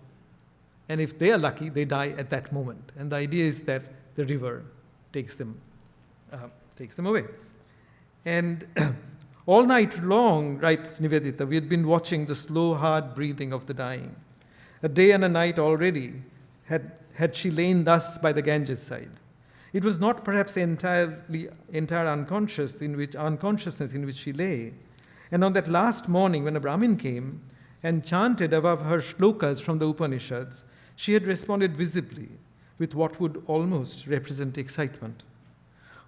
And if they are lucky, they die at that moment. And the idea is that the river takes them away. And all night long, writes Nivedita, we had been watching the slow, hard breathing of the dying. A day and a night already had she lain thus by the Ganges side. It was not perhaps entire unconsciousness in which she lay. And on that last morning when a Brahmin came and chanted above her shlokas from the Upanishads, she had responded visibly with what would almost represent excitement.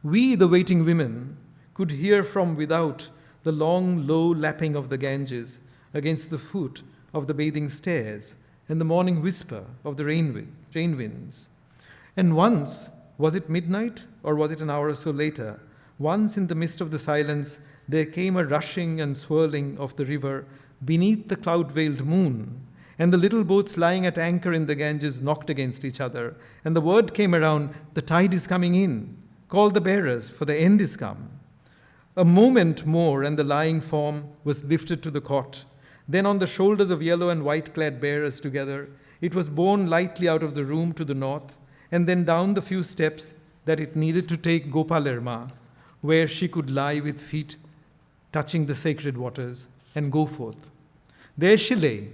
We, the waiting women, could hear from without the long, low lapping of the Ganges against the foot of the bathing stairs and the morning whisper of the rain winds. And once, was it midnight or was it an hour or so later, once in the midst of the silence, there came a rushing and swirling of the river beneath the cloud-veiled moon, and the little boats lying at anchor in the Ganges knocked against each other, and the word came around, the tide is coming in, call the bearers, for the end is come. A moment more, and the lying form was lifted to the cot. Then on the shoulders of yellow and white-clad bearers together, it was borne lightly out of the room to the north, and then down the few steps that it needed to take Gopaler Ma, where she could lie with feet touching the sacred waters and go forth. There she lay,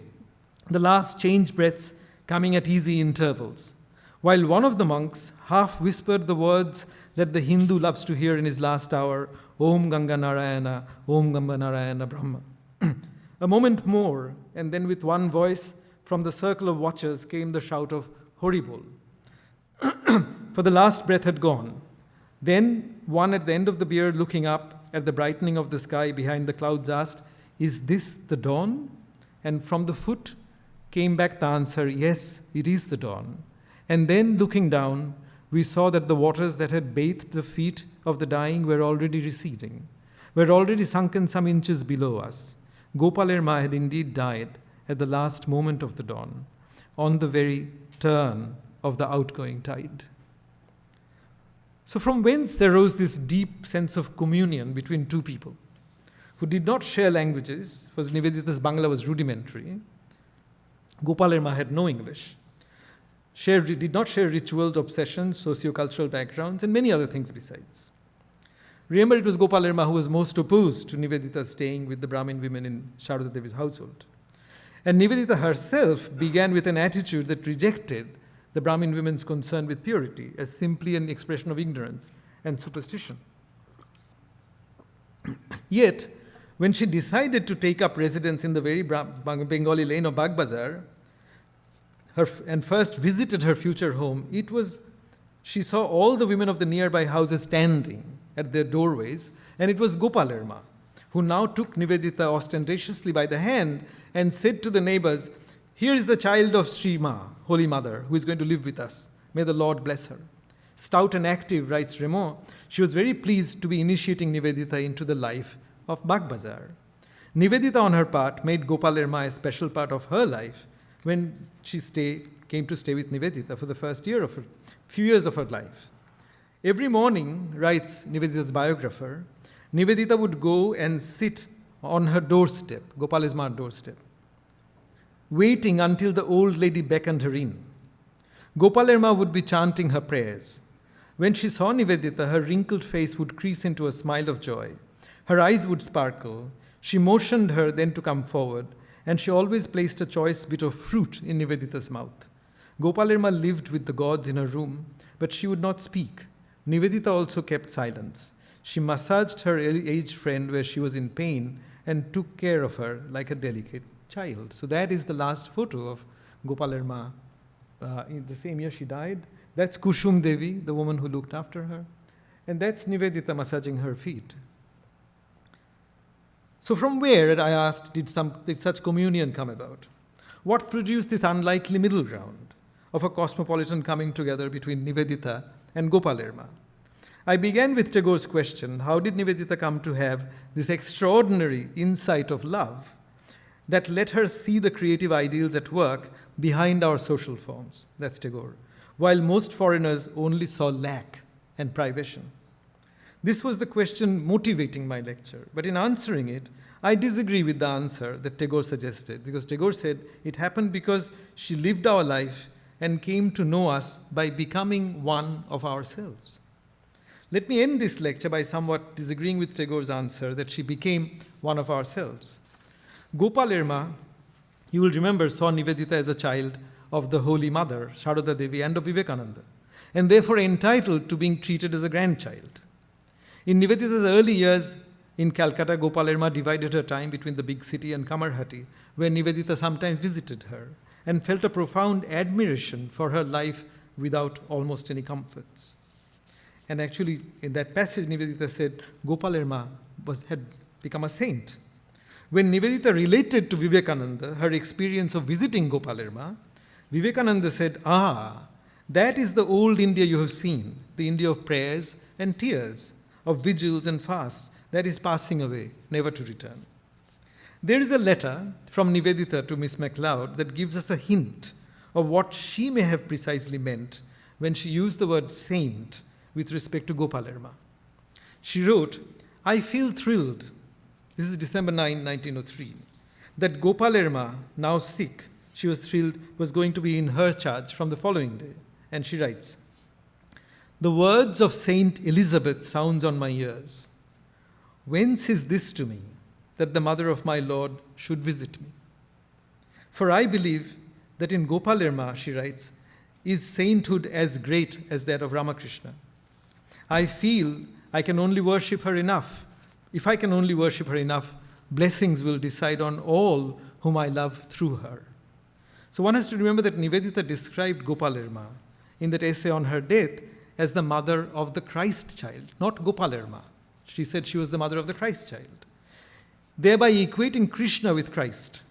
the last change breaths coming at easy intervals, while one of the monks half whispered the words that the Hindu loves to hear in his last hour, Om Ganga Narayana, Om Ganga Narayana Brahma. A moment more, and then with one voice from the circle of watchers came the shout of Horibol. For the last breath had gone. Then one at the end of the bier looking up at the brightening of the sky behind the clouds asked, is this the dawn? And from the foot came back the answer, yes, it is the dawn. And then looking down, we saw that the waters that had bathed the feet of the dying were already receding, were already sunken some inches below us. Gopaler Ma had indeed died at the last moment of the dawn, on the very turn of the outgoing tide. So from whence arose this deep sense of communion between two people who did not share languages, because Nivedita's Bangla was rudimentary. Gopaler Ma had no English. Did not share rituals, obsessions, socio-cultural backgrounds, and many other things besides. Remember, it was Gopaler Ma who was most opposed to Nivedita staying with the Brahmin women in Sharada Devi's household. And Nivedita herself began with an attitude that rejected the Brahmin women's concern with purity as simply an expression of ignorance and superstition. Yet, when she decided to take up residence in the very Bengali lane of Bagbazar, and first visited her future home, she saw all the women of the nearby houses standing at their doorways, and it was Gopaler Ma, who now took Nivedita ostentatiously by the hand and said to the neighbors, here is the child of Sri Ma, Holy Mother, who is going to live with us. May the Lord bless her. Stout and active, writes Raymond, she was very pleased to be initiating Nivedita into the life of Bagbazar. Nivedita, on her part, made Gopaler Ma a special part of her life when she came to stay with Nivedita for the few years of her life. Every morning, writes Nivedita's biographer, Nivedita would go and sit on her doorstep, Gopaler Ma's doorstep, waiting until the old lady beckoned her in. Gopaler Ma would be chanting her prayers. When she saw Nivedita, her wrinkled face would crease into a smile of joy. Her eyes would sparkle. She motioned her then to come forward, and she always placed a choice bit of fruit in Nivedita's mouth. Gopaler Ma lived with the gods in her room, but she would not speak. Nivedita also kept silence. She massaged her aged friend where she was in pain and took care of her like a delicate child. So that is the last photo of Gopaler Ma. In the same year she died. That's Kushum Devi, the woman who looked after her. And that's Nivedita massaging her feet. So from where, I asked, did such communion come about? What produced this unlikely middle ground of a cosmopolitan coming together between Nivedita and Gopaler Ma? I began with Tagore's question, how did Nivedita come to have this extraordinary insight of love that let her see the creative ideals at work behind our social forms? That's Tagore. While most foreigners only saw lack and privation. This was the question motivating my lecture, but in answering it, I disagree with the answer that Tagore suggested, because Tagore said it happened because she lived our life and came to know us by becoming one of ourselves. Let me end this lecture by somewhat disagreeing with Tagore's answer that she became one of ourselves. Gopaler Ma, you will remember, saw Nivedita as a child of the Holy Mother, Sharada Devi, and of Vivekananda, and therefore entitled to being treated as a grandchild. In Nivedita's early years in Calcutta, Gopaler Ma divided her time between the big city and Kamarhati, where Nivedita sometimes visited her, and felt a profound admiration for her life without almost any comforts. And actually, in that passage, Nivedita said Gopaler Ma had become a saint. When Nivedita related to Vivekananda her experience of visiting Gopaler Ma, Vivekananda said, that is the old India you have seen, the India of prayers and tears, of vigils and fasts, that is passing away, never to return. There is a letter from Nivedita to Miss MacLeod that gives us a hint of what she may have precisely meant when she used the word saint with respect to Gopaler Ma. She wrote, I feel thrilled, this is December 9, 1903, that Gopaler Ma, now sick, she was thrilled, was going to be in her charge from the following day. And she writes, the words of Saint Elizabeth sounds on my ears. Whence is this to me, that the mother of my Lord should visit me? For I believe that in Gopaler Ma, she writes, is sainthood as great as that of Ramakrishna. I feel I can only worship her enough. If I can only worship her enough, blessings will decide on all whom I love through her. So one has to remember that Nivedita described Gopaler Ma in that essay on her death as the mother of the Christ child, not Gopaler Ma. She said she was the mother of the Christ child, thereby equating Krishna with Christ.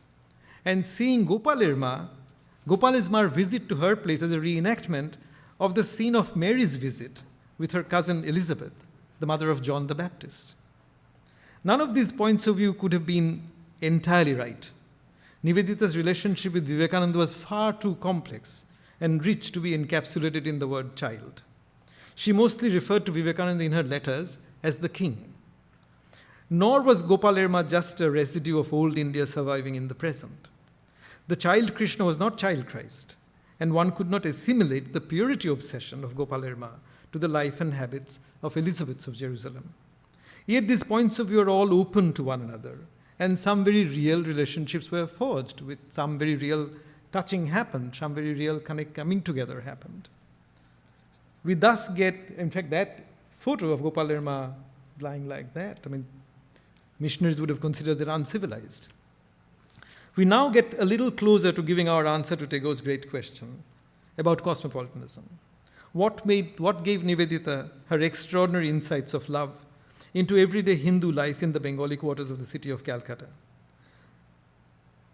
And seeing Gopaler Ma's visit to her place as a reenactment of the scene of Mary's visit with her cousin Elizabeth, the mother of John the Baptist. None of these points of view could have been entirely right. Nivedita's relationship with Vivekananda was far too complex and rich to be encapsulated in the word child. She mostly referred to Vivekananda in her letters as the king. Nor was Gopaler Ma just a residue of old India surviving in the present. The child Krishna was not child Christ, and one could not assimilate the purity obsession of Gopaler Ma to the life and habits of Elizabeth of Jerusalem. Yet these points of view are all open to one another, and some very real relationships were forged, with some very real touching happened, some very real coming together happened. We thus get, in fact, that photo of Gopaler Ma lying like that. I mean, missionaries would have considered that uncivilized. We now get a little closer to giving our answer to Tagore's great question about cosmopolitanism. What gave Nivedita her extraordinary insights of love into everyday Hindu life in the Bengali quarters of the city of Calcutta?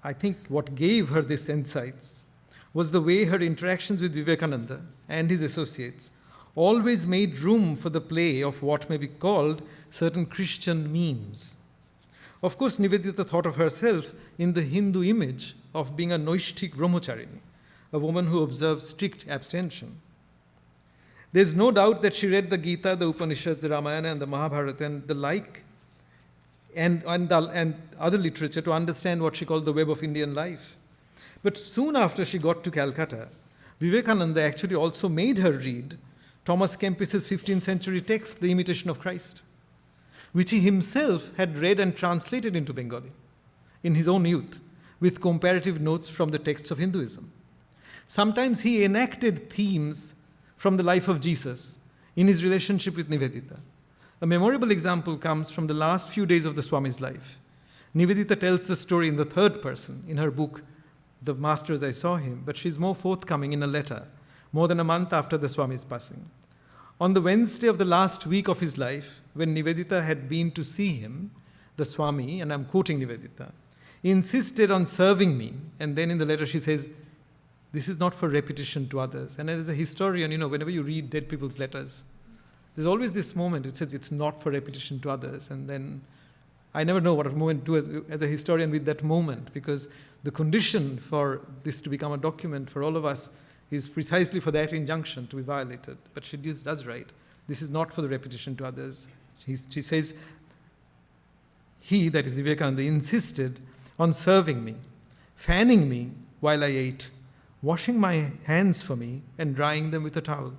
I think what gave her these insights was the way her interactions with Vivekananda and his associates always made room for the play of what may be called certain Christian memes. Of course, Nivedita thought of herself in the Hindu image of being a Noishtik brahmacharini, a woman who observes strict abstention. There's no doubt that she read the Gita, the Upanishads, the Ramayana, and the Mahabharata, and the like, and other literature to understand what she called the web of Indian life. But soon after she got to Calcutta, Vivekananda actually also made her read Thomas Kempis's 15th century text, The Imitation of Christ. which he himself had read and translated into Bengali in his own youth, with comparative notes from the texts of Hinduism. Sometimes he enacted themes from the life of Jesus in his relationship with Nivedita. A memorable example comes from the last few days of the Swami's life. Nivedita tells the story in the third person in her book, The Master as I Saw Him, but she's more forthcoming in a letter, more than a month after the Swami's passing. On the Wednesday of the last week of his life, when Nivedita had been to see him, the Swami, and I'm quoting Nivedita, insisted on serving me. And then in the letter she says, this is not for repetition to others. And as a historian, whenever you read dead people's letters, there's always this moment, it says it's not for repetition to others. And then I never know what a moment to do as a historian with that moment, because the condition for this to become a document for all of us is precisely for that injunction to be violated. But she does write, this is not for the repetition to others. She says, he, that is Vivekananda, insisted on serving me, fanning me while I ate, washing my hands for me and drying them with a towel.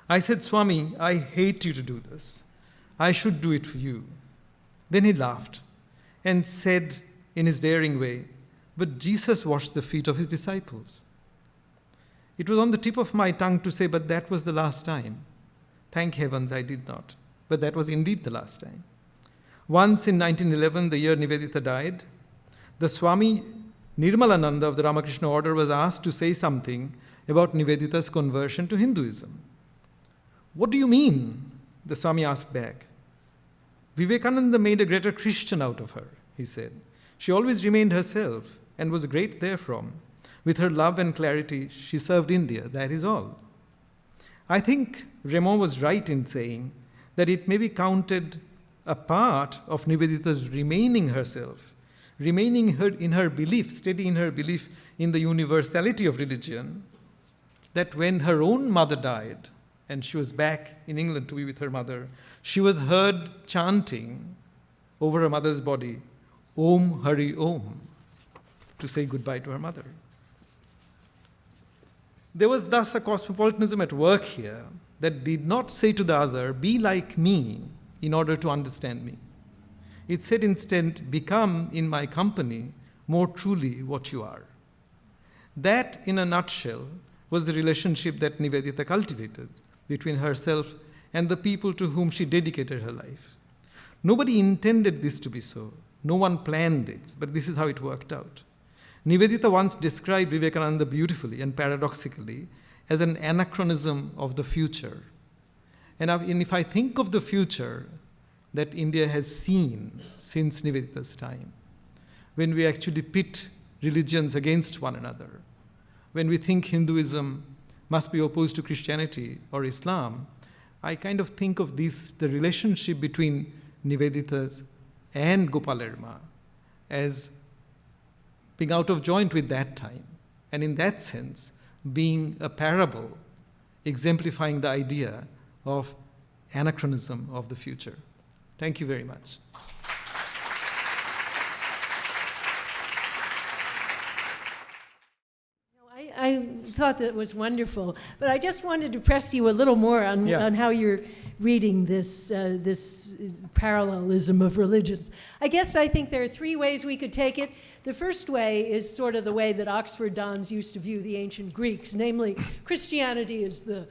I said, Swami, I hate you to do this. I should do it for you. Then he laughed and said in his daring way, but Jesus washed the feet of his disciples. It was on the tip of my tongue to say, but that was the last time. Thank heavens I did not. But that was indeed the last time. Once in 1911, the year Nivedita died, the Swami Nirmalananda of the Ramakrishna order was asked to say something about Nivedita's conversion to Hinduism. What do you mean? The Swami asked back. Vivekananda made a greater Christian out of her, he said. She always remained herself and was great therefrom. With her love and clarity, she served India, that is all. I think Raymond was right in saying that it may be counted a part of Nivedita's remaining herself, remaining in her belief, steady in her belief in the universality of religion, that when her own mother died, and she was back in England to be with her mother, she was heard chanting over her mother's body, Om Hari Om, to say goodbye to her mother. There was thus a cosmopolitanism at work here that did not say to the other, be like me in order to understand me. It said instead, become in my company more truly what you are. That, in a nutshell, was the relationship that Nivedita cultivated between herself and the people to whom she dedicated her life. Nobody intended this to be so. No one planned it, but this is how it worked out. Nivedita once described Vivekananda beautifully and paradoxically as an anachronism of the future. And if I think of the future that India has seen since Nivedita's time, when we actually pit religions against one another, when we think Hinduism must be opposed to Christianity or Islam, I kind of think of this, the relationship between Nivedita's and Gopaler Ma as being out of joint with that time, and in that sense, being a parable exemplifying the idea of anachronism of the future. Thank you very much. I thought that was wonderful, but I just wanted to press you a little more on how you're reading this parallelism of religions. I think there are three ways we could take it. The first way is sort of the way that Oxford dons used to view the ancient Greeks, namely Christianity is the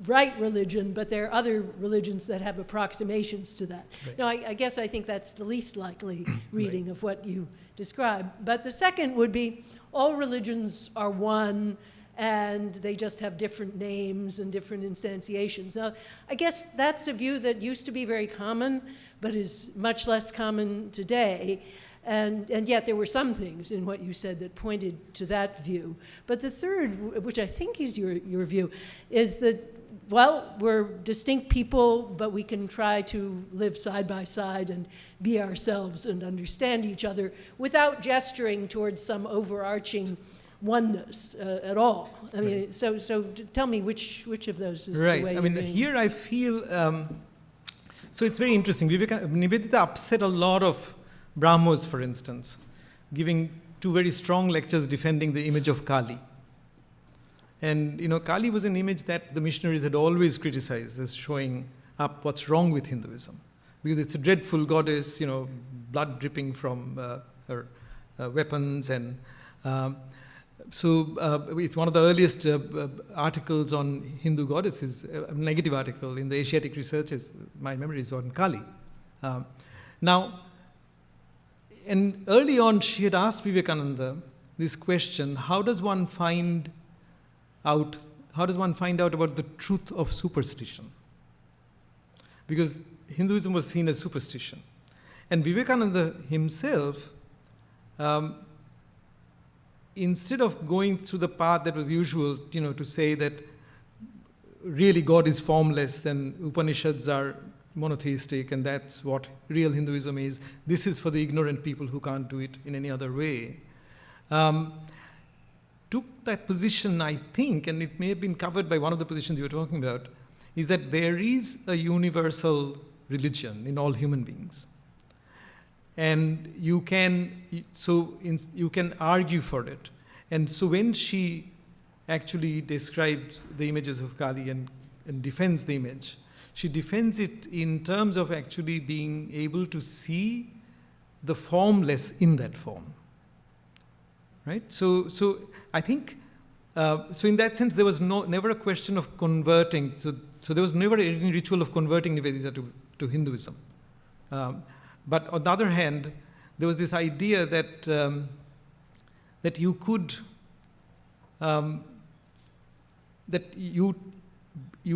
right religion, but there are other religions that have approximations to that. Right. Now, I think that's the least likely reading of what you describe. But the second would be all religions are one, and they just have different names and different instantiations. Now, I guess that's a view that used to be very common, but is much less common today. And yet there were some things in what you said that pointed to that view. But the third, which I think is your view, is that, well, we're distinct people, but we can try to live side by side and be ourselves and understand each other without gesturing towards some overarching oneness at all. I mean, so tell me which of those is the way you're doing. Here I feel, so it's very interesting. Nivedita upset a lot of Brahmos, for instance, giving two very strong lectures defending the image of Kali. And, Kali was an image that the missionaries had always criticized as showing up what's wrong with Hinduism. because it's a dreadful goddess, blood dripping from her weapons. And it's one of the earliest articles on Hindu goddesses, a negative article in the Asiatic Researches, my memory is on Kali. And early on she had asked Vivekananda this question: how does one find out about the truth of superstition? Because Hinduism was seen as superstition. And Vivekananda himself, instead of going through the path that was usual, to say that really God is formless and Upanishads are monotheistic and that's what real Hinduism is, this is for the ignorant people who can't do it in any other way, took that position, I think, and it may have been covered by one of the positions you were talking about, is that there is a universal religion in all human beings. And you can argue for it. And so when she actually describes the images of Kali and defends the image, she defends it in terms of actually being able to see the formless in that form. Right? So I think, so in that sense, there was never a question of converting. So there was never any ritual of converting Nivedita to Hinduism. But on the other hand, there was this idea that that you could that you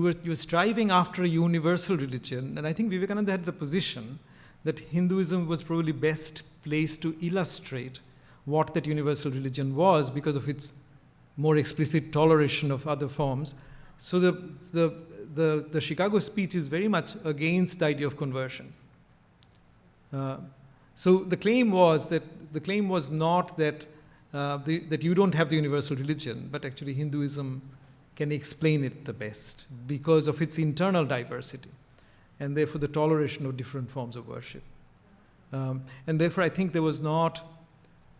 were striving after a universal religion, and I think Vivekananda had the position that Hinduism was probably best placed to illustrate what that universal religion was because of its more explicit toleration of other forms. So the Chicago speech is very much against the idea of conversion. So the claim was not that that you don't have the universal religion, but actually Hinduism can explain it the best because of its internal diversity, and therefore the toleration of different forms of worship. And therefore, I think there was not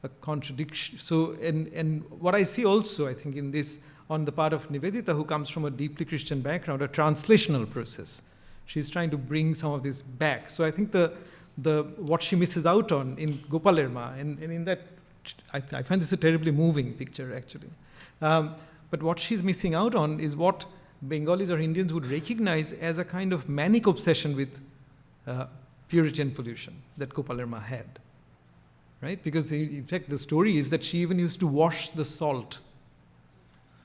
a contradiction. So, and what I see also, I think, in this on the part of Nivedita, who comes from a deeply Christian background, a translational process. She's trying to bring some of this back. So I think what she misses out on in Gopaler Ma, and in that, I find this a terribly moving picture, actually. But what she's missing out on is what Bengalis or Indians would recognize as a kind of manic obsession with purity and pollution that Gopaler Ma had. Right? Because in fact, the story is that she even used to wash the salt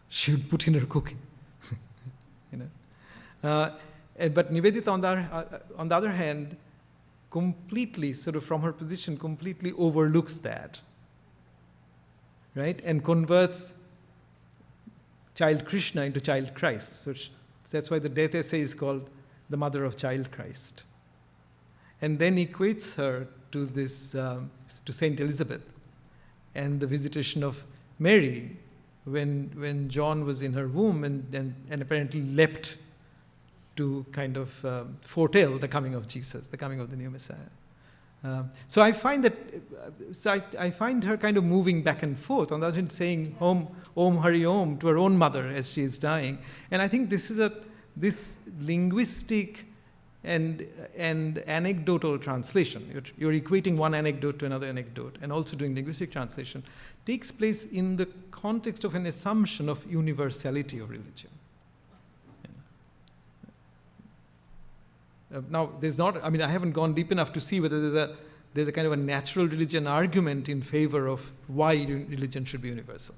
she would put in her cooking. But Nivedita, on the other hand, completely, sort of from her position, completely overlooks that, right? And converts child Krishna into child Christ. So that's why the death essay is called the mother of child Christ. And then equates her to this, to Saint Elizabeth and the visitation of Mary when John was in her womb and apparently leapt to kind of foretell the coming of Jesus, the coming of the new Messiah. So I find that, I find her kind of moving back and forth, on the other hand saying Om Hari Om to her own mother as she is dying. And I think this is this linguistic and anecdotal translation. You're equating one anecdote to another anecdote and also doing linguistic translation takes place in the context of an assumption of universality of religion. Now, there's not, I haven't gone deep enough to see whether there's a kind of a natural religion argument in favor of why religion should be universal.